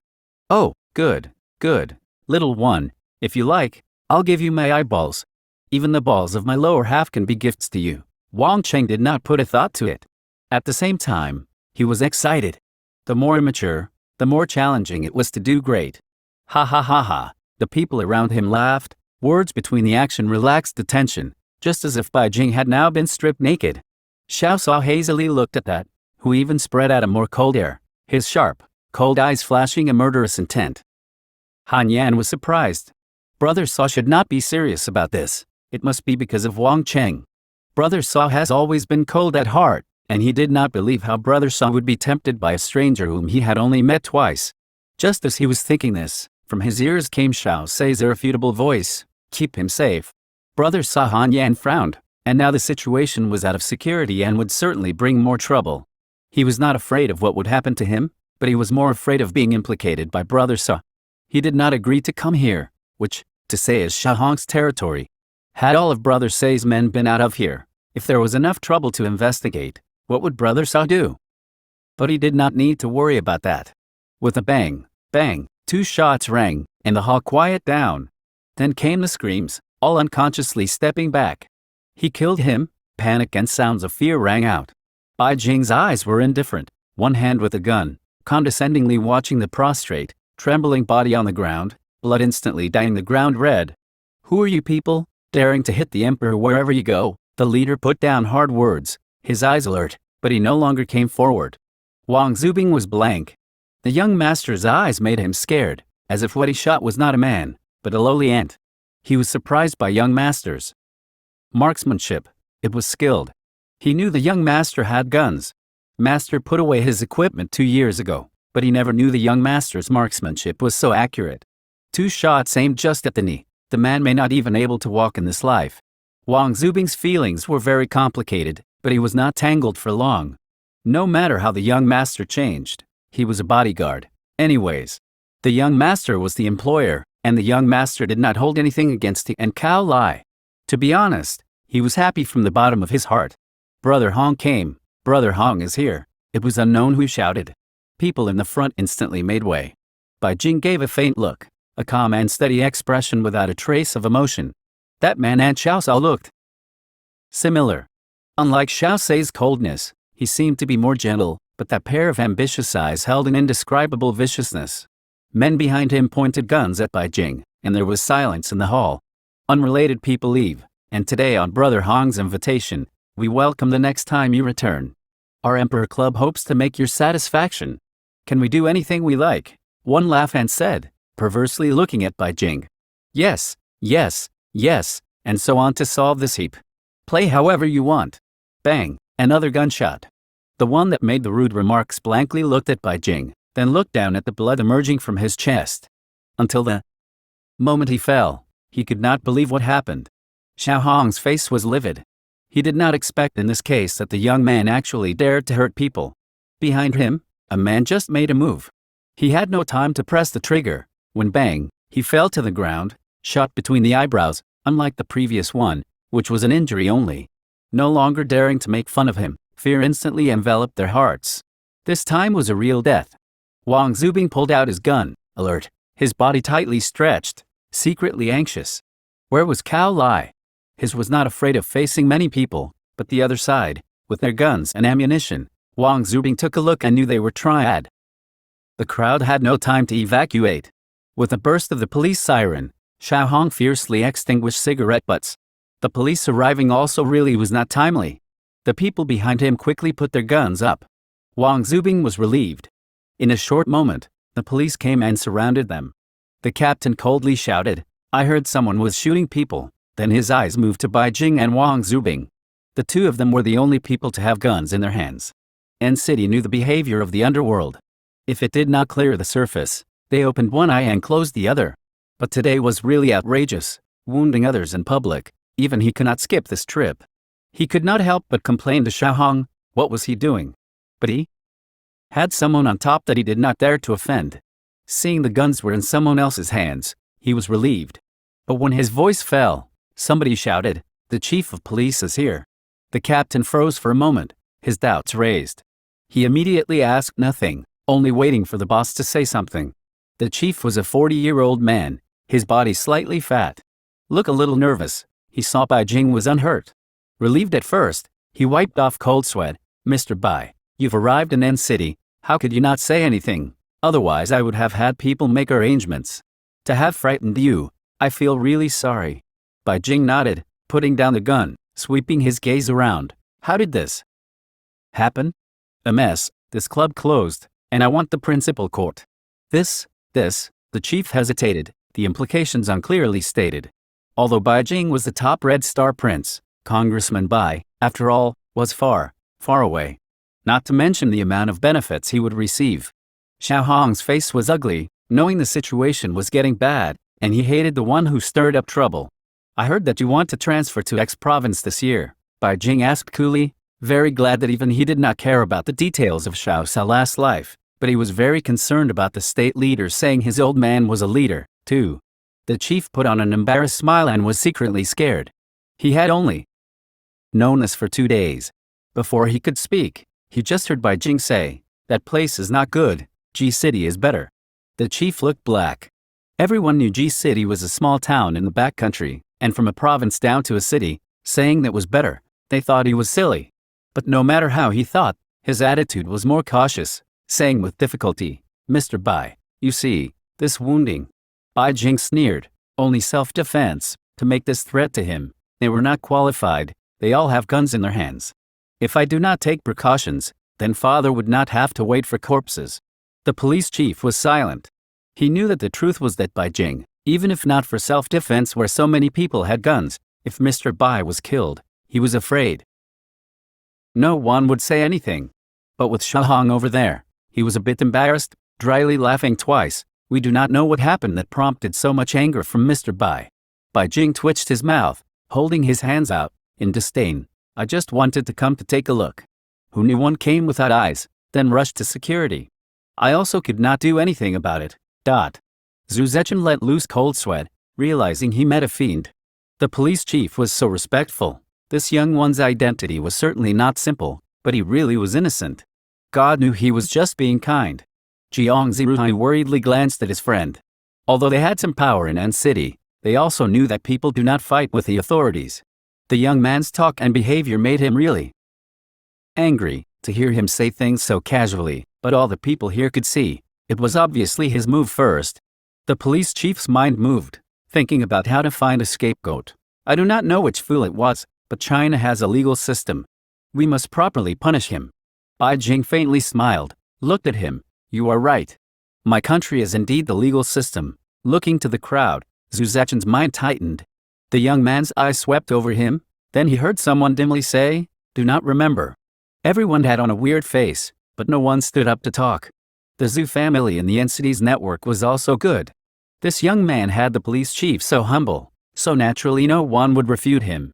Oh, good, good, little one, if you like, I'll give you my eyeballs. Even the balls of my lower half can be gifts to you. Wang Cheng did not put a thought to it. At the same time, he was excited. The more immature, the more challenging it was to do great. Ha ha ha ha, the people around him laughed, words between the action relaxed the tension, just as if Bai Jing had now been stripped naked. Xiao Sao hazily looked at that, who even spread out a more cold air, his sharp, cold eyes flashing a murderous intent. Han Yan was surprised. Brother Saw should not be serious about this. It must be because of Wang Cheng. Brother Saw has always been cold at heart, and he did not believe how Brother Saw would be tempted by a stranger whom he had only met twice. Just as he was thinking this, from his ears came Xiao Sei's irrefutable voice, "Keep him safe." Brother Saw Han Yan frowned, and now the situation was out of security and would certainly bring more trouble. He was not afraid of what would happen to him, but he was more afraid of being implicated by Brother Saw. He did not agree to come here, which, to say, is Xiao Hong's territory. Had all of Brother Sei's men been out of here, if there was enough trouble to investigate, what would Brother Saw do? But he did not need to worry about that. With a bang, bang, 2 shots rang, and the hall quieted down. Then came the screams, all unconsciously stepping back. He killed him. Panic and sounds of fear rang out. Bai Jing's eyes were indifferent, one hand with a gun, condescendingly watching the prostrate, trembling body on the ground, blood instantly dyeing the ground red. "Who are you people, daring to hit the emperor wherever you go?" The leader put down hard words, his eyes alert, but he no longer came forward. Wang Zubing was blank. The young master's eyes made him scared, as if what he shot was not a man, but a lowly ant. He was surprised by young master's marksmanship. It was skilled. He knew the young master had guns. Master put away his equipment 2 years ago, but he never knew the young master's marksmanship was so accurate. 2 shots aimed just at the knee. The man may not even able to walk in this life. Wang Zubing's feelings were very complicated, but he was not tangled for long. No matter how the young master changed, he was a bodyguard. Anyways, the young master was the employer, and the young master did not hold anything against he and Cao Lai. To be honest, he was happy from the bottom of his heart. Brother Hong came. Brother Hong is here. It was unknown who shouted. People in the front instantly made way. Bai Jing gave a faint look, a calm and steady expression without a trace of emotion. That man and Xiao Sao looked similar. Unlike Xiao Sei's coldness, he seemed to be more gentle, but that pair of ambitious eyes held an indescribable viciousness. Men behind him pointed guns at Bai Jing, and there was silence in the hall. Unrelated people leave, and today on Brother Hong's invitation, we welcome the next time you return. Our Emperor Club hopes to make your satisfaction. Can we do anything we like? One laughed and said, perversely looking at Bai Jing. Yes, yes, yes, and so on to solve this heap. Play however you want. Bang, another gunshot. The one that made the rude remarks blankly looked at Bai Jing, then looked down at the blood emerging from his chest. Until the moment he fell, he could not believe what happened. Xiao Hong's face was livid. He did not expect in this case that the young man actually dared to hurt people. Behind him, a man just made a move. He had no time to press the trigger. When bang, he fell to the ground, shot between the eyebrows, unlike the previous one, which was an injury only. No longer daring to make fun of him, fear instantly enveloped their hearts. This time was a real death. Wang Zubing pulled out his gun, alert, his body tightly stretched, secretly anxious. Where was Cao Lai? His was not afraid of facing many people, but the other side, with their guns and ammunition. Wang Zubing took a look and knew they were triad. The crowd had no time to evacuate. With a burst of the police siren, Xiao Hong fiercely extinguished cigarette butts. The police arriving also really was not timely. The people behind him quickly put their guns up. Wang Zubing was relieved. In a short moment, the police came and surrounded them. The captain coldly shouted, "I heard someone was shooting people." Then his eyes moved to Bai Jing and Wang Zubing. The two of them were the only people to have guns in their hands. N City knew the behavior of the underworld. If it did not clear the surface, they opened one eye and closed the other. But today was really outrageous, wounding others in public. Even he could not skip this trip. He could not help but complain to Xiao Hong. What was he doing? But he had someone on top that he did not dare to offend. Seeing the guns were in someone else's hands, he was relieved. But when his voice fell, somebody shouted, "The chief of police is here." The captain froze for a moment, his doubts raised. He immediately asked nothing, only waiting for the boss to say something. The chief was a 40-year-old man, his body slightly fat. Look a little nervous. He saw Bai Jing was unhurt. Relieved at first, he wiped off cold sweat. "Mr. Bai, you've arrived in N City. How could you not say anything? Otherwise I would have had people make arrangements. To have frightened you, I feel really sorry." Bai Jing nodded, putting down the gun, sweeping his gaze around. "How did this happen?" "A mess. This club closed, and I want the principal court." This, the chief hesitated, the implications unclearly stated. Although Bai Jing was the top Red Star prince, Congressman Bai, after all, was far, far away. Not to mention the amount of benefits he would receive. Xiao Hong's face was ugly, knowing the situation was getting bad, and he hated the one who stirred up trouble. "I heard that you want to transfer to X province this year," Bai Jing asked coolly, very glad that even he did not care about the details of Xiao Salah's life, but he was very concerned about the state leader saying his old man was a leader, too. The chief put on an embarrassed smile and was secretly scared. He had only known this for 2 days. Before he could speak, he just heard Bai Jing say, "That place is not good, G City is better." The chief looked black. Everyone knew G City was a small town in the backcountry, and from a province down to a city, saying that was better, they thought he was silly. But no matter how he thought, his attitude was more cautious, saying with difficulty, "Mr. Bai, you see, this wounding." Bai Jing sneered, "Only self-defense, to make this threat to him. They were not qualified, they all have guns in their hands. If I do not take precautions, then father would not have to wait for corpses." The police chief was silent. He knew that the truth was that Bai Jing, even if not for self-defense where so many people had guns, if Mr. Bai was killed, he was afraid. No one would say anything. But with Xiao Hong over there, he was a bit embarrassed, dryly laughing twice. "We do not know what happened that prompted so much anger from Mr. Bai." Bai Jing twitched his mouth, holding his hands out, in disdain. "I just wanted to come to take a look. Who knew one came without eyes, then rushed to security. I also could not do anything about it." Zhu Zechan let loose cold sweat, realizing he met a fiend. The police chief was so respectful. This young one's identity was certainly not simple, but he really was innocent. God knew he was just being kind. Jiang Ziruhai worriedly glanced at his friend. Although they had some power in N City, they also knew that people do not fight with the authorities. The young man's talk and behavior made him really angry to hear him say things so casually, but all the people here could see, it was obviously his move first. The police chief's mind moved, thinking about how to find a scapegoat. "I do not know which fool it was, but China has a legal system. We must properly punish him." Bai Jing faintly smiled, looked at him. "You are right. My country is indeed the legal system." Looking to the crowd, Zhu Zechan's mind tightened. The young man's eyes swept over him, then he heard someone dimly say, "Do not remember." Everyone had on a weird face, but no one stood up to talk. The Zhu family in the NCT's network was also good. This young man had the police chief so humble, so naturally no one would refute him.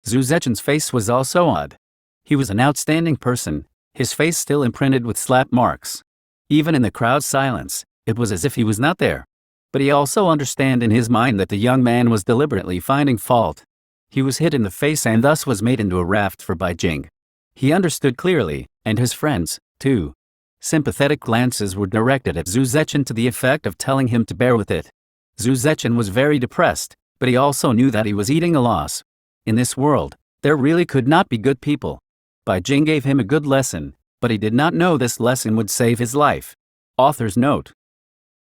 Zhu Zechan's face was also odd. He was an outstanding person, his face still imprinted with slap marks. Even in the crowd's silence, it was as if he was not there. But he also understood in his mind that the young man was deliberately finding fault. He was hit in the face and thus was made into a raft for Bai Jing. He understood clearly, and his friends, too. Sympathetic glances were directed at Zhu Zechin to the effect of telling him to bear with it. Zhu Zechin was very depressed, but he also knew that he was eating a loss. In this world, there really could not be good people. Bai Jing gave him a good lesson, but he did not know this lesson would save his life. Author's note.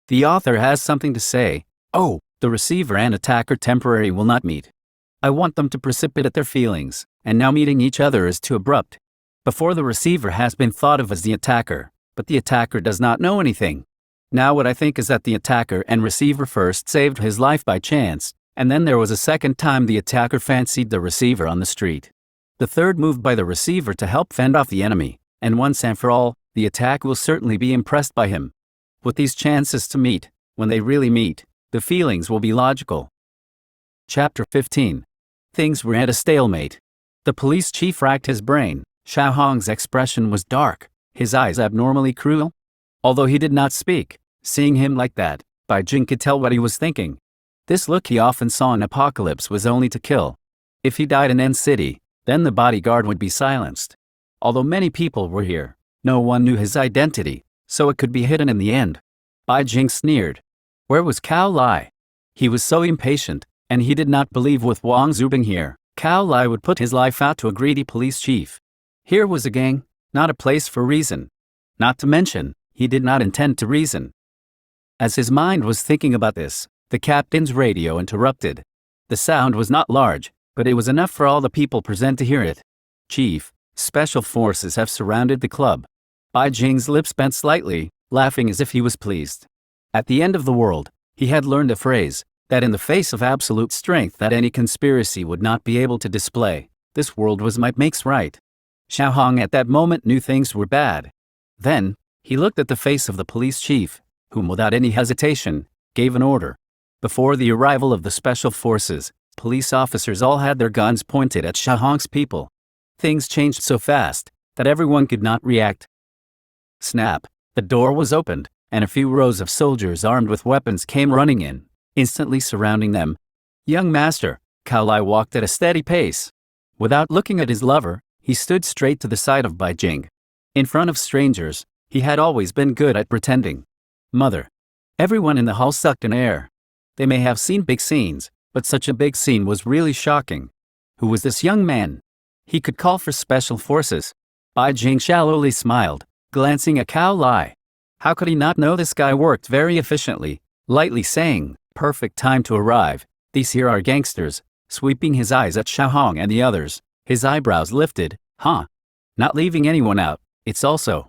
The author has something to say. Oh, the receiver and attacker temporarily will not meet. I want them to precipitate their feelings, and now meeting each other is too abrupt. Before the receiver has been thought of as the attacker, but the attacker does not know anything. Now what I think is that the attacker and receiver first saved his life by chance, and then there was a second time the attacker fancied the receiver on the street. The third moved by the receiver to help fend off the enemy, and once and for all, the attack will certainly be impressed by him. With these chances to meet, when they really meet, the feelings will be logical. Chapter 15. Things were at a stalemate. The police chief racked his brain. Xiao Hong's expression was dark, his eyes abnormally cruel. Although he did not speak, seeing him like that, Bai Jing could tell what he was thinking. This look he often saw in Apocalypse was only to kill. If he died in N City, then the bodyguard would be silenced. Although many people were here, no one knew his identity, so it could be hidden in the end. Bai Jing sneered. Where was Cao Lai? He was so impatient, and he did not believe with Wang Zhu being here, Cao Lai would put his life out to a greedy police chief. Here was a gang, not a place for reason. Not to mention, he did not intend to reason. As his mind was thinking about this, the captain's radio interrupted. The sound was not large, but it was enough for all the people present to hear it. Chief, special forces have surrounded the club. Bai Jing's lips bent slightly, laughing as if he was pleased. At the end of the world, he had learned a phrase, that in the face of absolute strength that any conspiracy would not be able to display, this world was might makes right. Xiao Hong at that moment knew things were bad. Then, he looked at the face of the police chief, whom without any hesitation, gave an order. Before the arrival of the special forces, police officers all had their guns pointed at Xiao Hong's people. Things changed so fast, that everyone could not react. Snap, the door was opened, and a few rows of soldiers armed with weapons came running in, instantly surrounding them. Young master, Cao Lai walked at a steady pace. Without looking at his lover, he stood straight to the side of Bai Jing. In front of strangers, he had always been good at pretending. Mother. Everyone in the hall sucked in air. They may have seen big scenes, but such a big scene was really shocking. Who was this young man? He could call for special forces. Bai Jing shallowly smiled, glancing at Cao Lai. How could he not know this guy worked very efficiently, lightly saying, perfect time to arrive, these here are gangsters, sweeping his eyes at Xiao Hong and the others, his eyebrows lifted, huh? Not leaving anyone out, it's also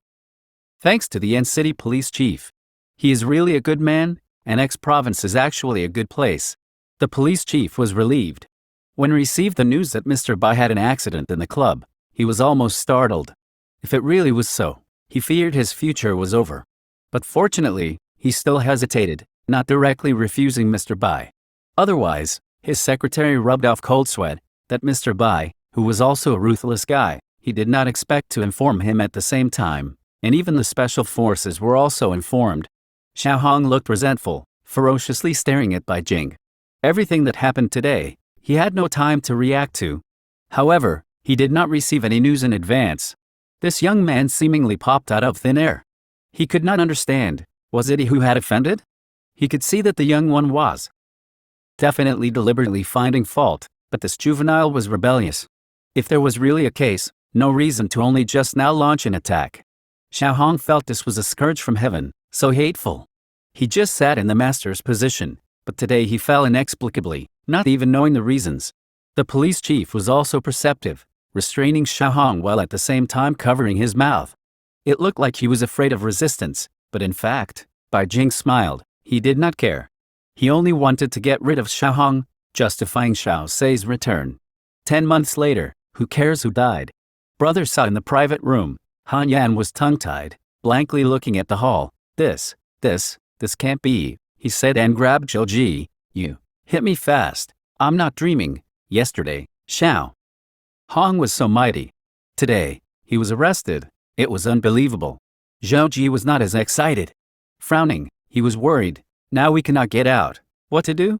thanks to the N City police chief. He is really a good man, and X-Province is actually a good place. The police chief was relieved. When received the news that Mr. Bai had an accident in the club, he was almost startled. If it really was so, he feared his future was over. But fortunately, he still hesitated, not directly refusing Mr. Bai. Otherwise, his secretary rubbed off cold sweat, that Mr. Bai, who was also a ruthless guy, he did not expect to inform him at the same time, and even the special forces were also informed. Xiao Hong looked resentful, ferociously staring at Bai Jing. Everything that happened today, he had no time to react to. However, he did not receive any news in advance. This young man seemingly popped out of thin air. He could not understand, was it he who had offended? He could see that the young one was definitely deliberately finding fault, but this juvenile was rebellious. If there was really a case, no reason to only just now launch an attack. Xiao Hong felt this was a scourge from heaven, so hateful. He just sat in the master's position, but today he fell inexplicably, not even knowing the reasons. The police chief was also perceptive, restraining Xiao Hong while at the same time covering his mouth. It looked like he was afraid of resistance, but in fact, Bai Jing smiled. He did not care. He only wanted to get rid of Xiao Hong, justifying Xiao Sei's return. 10 months later, who cares who died? Brother saw in the private room. Han Yan was tongue-tied, blankly looking at the hall. This can't be, he said and grabbed Zhou Ji. You hit me fast. I'm not dreaming. Yesterday, Xiao Hong was so mighty. Today, he was arrested. It was unbelievable. Zhou Ji was not as excited. Frowning, he was worried. Now we cannot get out. What to do?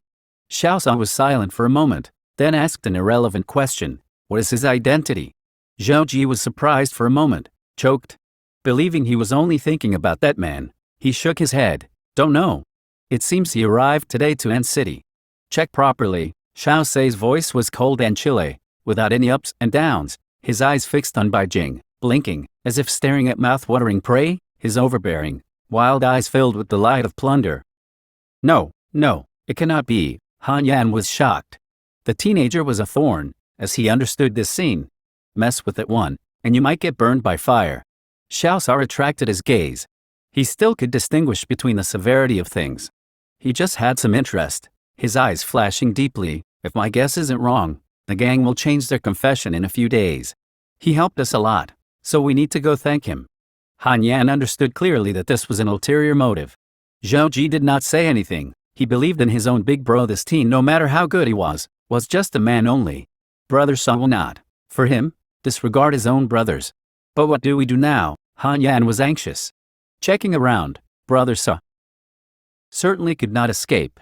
Xiao Song was silent for a moment, then asked an irrelevant question. What is his identity? Zhou Ji was surprised for a moment, choked. Believing he was only thinking about that man, he shook his head. Don't know. It seems he arrived today to N City. Check properly. Xiao Sei's voice was cold and chilly, without any ups and downs, his eyes fixed on Bai Jing, blinking, as if staring at mouth-watering prey, his overbearing, wild eyes filled with the light of plunder. No, it cannot be. Han Yan was shocked. The teenager was a thorn, as he understood this scene. Mess with it one, and you might get burned by fire. Xiao Sa attracted his gaze. He still could distinguish between the severity of things. He just had some interest, his eyes flashing deeply. If my guess isn't wrong, the gang will change their confession in a few days. He helped us a lot, so we need to go thank him. Han Yan understood clearly that this was an ulterior motive. Zhou Ji did not say anything. He believed in his own big bro. This teen, no matter how good he was just a man only. Brother Sa will not, for him, disregard his own brothers. But what do we do now? Han Yan was anxious. Checking around, Brother Sa certainly could not escape.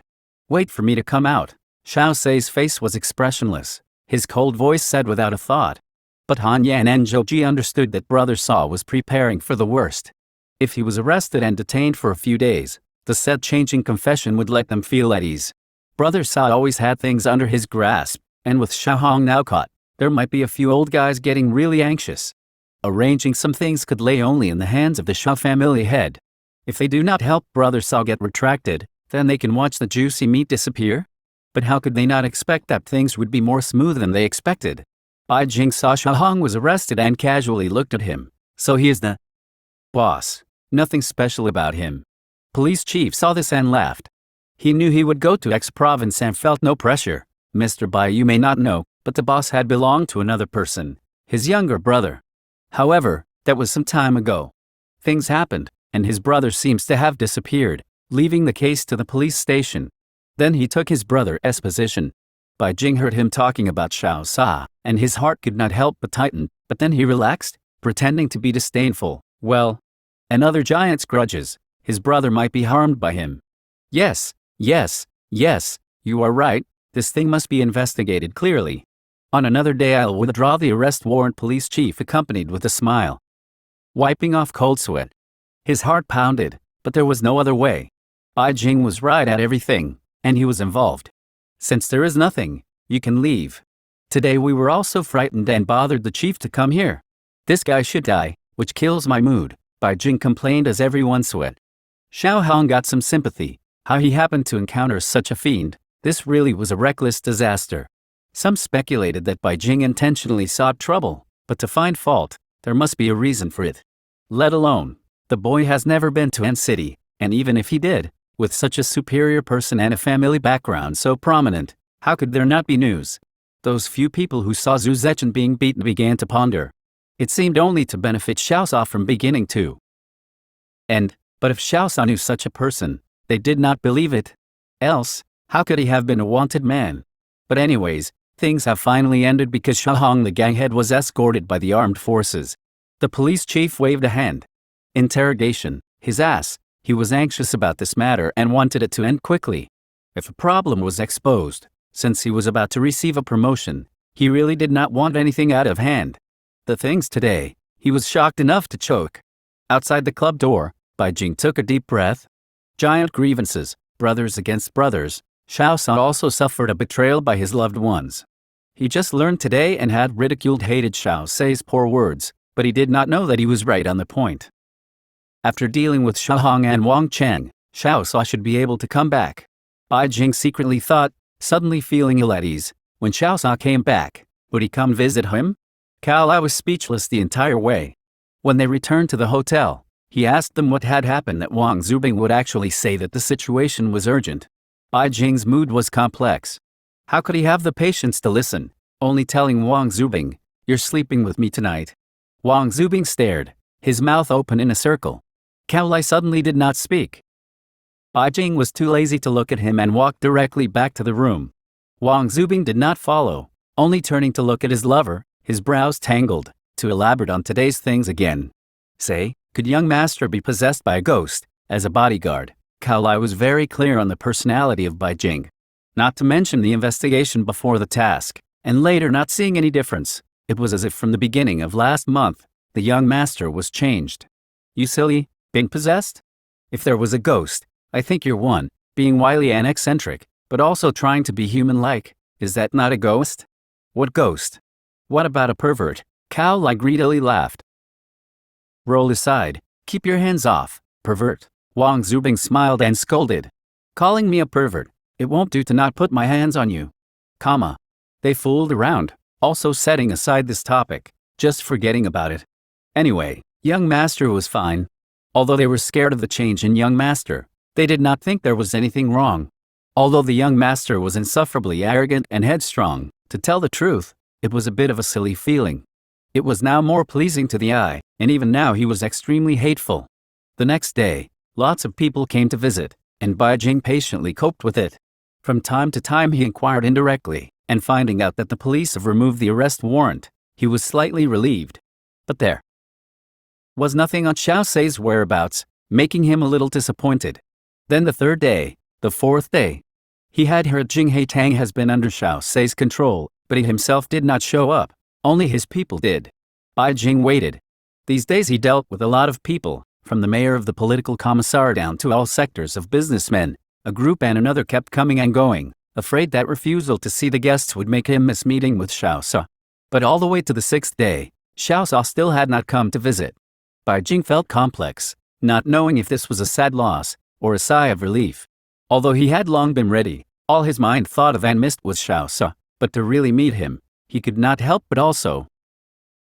Wait for me to come out. Xiao Sei's face was expressionless. His cold voice said without a thought. But Han Yan and Zhou Ji understood that Brother Sa was preparing for the worst. If he was arrested and detained for a few days, the said changing confession would let them feel at ease. Brother Sa always had things under his grasp, and with Xiao Hong now caught, there might be a few old guys getting really anxious. Arranging some things could lay only in the hands of the Xiao family head. If they do not help Brother Sa get retracted, then they can watch the juicy meat disappear? But how could they not expect that things would be more smooth than they expected? Bai Jing saw Xiao Hong was arrested and casually looked at him. So he is the boss. Nothing special about him. Police chief saw this and laughed. He knew he would go to X province and felt no pressure. Mr. Bai, you may not know, but the boss had belonged to another person, his younger brother. However, that was some time ago. Things happened, and his brother seems to have disappeared, leaving the case to the police station. Then he took his brother's position. Bai Jing heard him talking about Xiao Sa, and his heart could not help but tighten, but then he relaxed, pretending to be disdainful. Well, another giant's grudges. His brother might be harmed by him. Yes, you are right. This thing must be investigated clearly. On another day I'll withdraw the arrest warrant, police chief accompanied with a smile. Wiping off cold sweat. His heart pounded, but there was no other way. Bai Jing was right at everything, and he was involved. Since there is nothing, you can leave. Today we were also frightened and bothered the chief to come here. This guy should die, which kills my mood, Bai Jing complained as everyone sweat. Xiao Hong got some sympathy. How he happened to encounter such a fiend. This really was a reckless disaster. Some speculated that Bai Jing intentionally sought trouble, but to find fault, there must be a reason for it. Let alone, the boy has never been to N City, and even if he did, with such a superior person and a family background so prominent, how could there not be news? Those few people who saw Zhu Zetian being beaten began to ponder. It seemed only to benefit Xiao Sa from beginning to end, but if Xiao Sa knew such a person, they did not believe it. Else, how could he have been a wanted man? But anyways, things have finally ended because Xiao Hong the gang head was escorted by the armed forces. The police chief waved a hand. Interrogation, his ass. He was anxious about this matter and wanted it to end quickly. If a problem was exposed, since he was about to receive a promotion, he really did not want anything out of hand. The things today, he was shocked enough to choke. Outside the club door, Bai Jing took a deep breath. Giant grievances, brothers against brothers. Xiao Sa also suffered a betrayal by his loved ones. He just learned today and had hated Xiao Sei's poor words, but he did not know that he was right on the point. After dealing with Xiao Hong and Wang Cheng, Xiao Sa should be able to come back. Bai Jing secretly thought, suddenly feeling ill at ease, when Xiao Sa came back, would he come visit him? Cao was speechless the entire way. When they returned to the hotel, he asked them what had happened, that Wang Zubing would actually say that the situation was urgent. Bai Jing's mood was complex. How could he have the patience to listen, only telling Wang Zubing, "You're sleeping with me tonight"? Wang Zubing stared, his mouth open in a circle. Cao suddenly did not speak. Bai Jing was too lazy to look at him and walked directly back to the room. Wang Zubing did not follow, only turning to look at his lover, his brows tangled, to elaborate on today's things again. Say, could young master be possessed by a ghost, as a bodyguard? Cao was very clear on the personality of Bai Jing. Not to mention the investigation before the task, and later not seeing any difference. It was as if from the beginning of last month, the young master was changed. You silly, being possessed? If there was a ghost, I think you're one, being wily and eccentric, but also trying to be human-like. Is that not a ghost? What ghost? What about a pervert? Cao greedily laughed. Roll aside. Keep your hands off, pervert. Wang Zubing smiled and scolded. Calling me a pervert. It won't do to not put my hands on you. They fooled around, also setting aside this topic, just forgetting about it. Anyway, young master was fine. Although they were scared of the change in young master, they did not think there was anything wrong. Although the young master was insufferably arrogant and headstrong, to tell the truth, it was a bit of a silly feeling. It was now more pleasing to the eye, and even now he was extremely hateful. The next day, lots of people came to visit, and Bai Jing patiently coped with it. From time to time he inquired indirectly, and finding out that the police have removed the arrest warrant, he was slightly relieved. But there was nothing on Xiao Sei's whereabouts, making him a little disappointed. Then the third day, the fourth day, he had heard Jing Haitang has been under Xiao Sei's control, but he himself did not show up, only his people did. Bai Jing waited. These days he dealt with a lot of people, from the mayor of the political commissar down to all sectors of businessmen. A group and another kept coming and going, afraid that refusal to see the guests would make him miss meeting with Xiao Sa. But all the way to the sixth day, Xiao Sa still had not come to visit. Bai Jing felt complex, not knowing if this was a sad loss, or a sigh of relief. Although he had long been ready, all his mind thought of and missed was Xiao Sa, but to really meet him, he could not help but also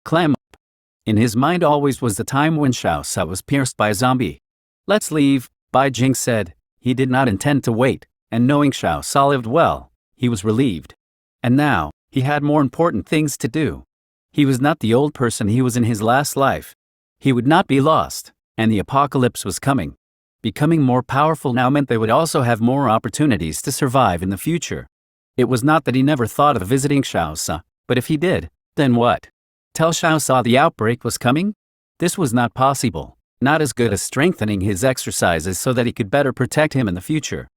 clam up. In his mind always was the time when Xiao Sa was pierced by a zombie. Let's leave, Bai Jing said. He did not intend to wait, and knowing Xiao Sa lived well, he was relieved. And now, he had more important things to do. He was not the old person he was in his last life. He would not be lost, and the apocalypse was coming. Becoming more powerful now meant they would also have more opportunities to survive in the future. It was not that he never thought of visiting Xiao Sa, but if he did, then what? Tell Xiao Sa the outbreak was coming? This was not possible, not as good as strengthening his exercises so that he could better protect him in the future.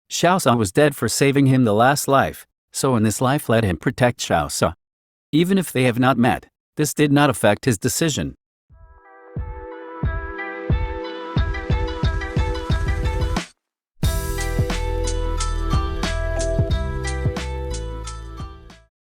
Xiao Sa was dead for saving him the last life, so in this life let him protect Xiao Sa. Even if they have not met, this did not affect his decision.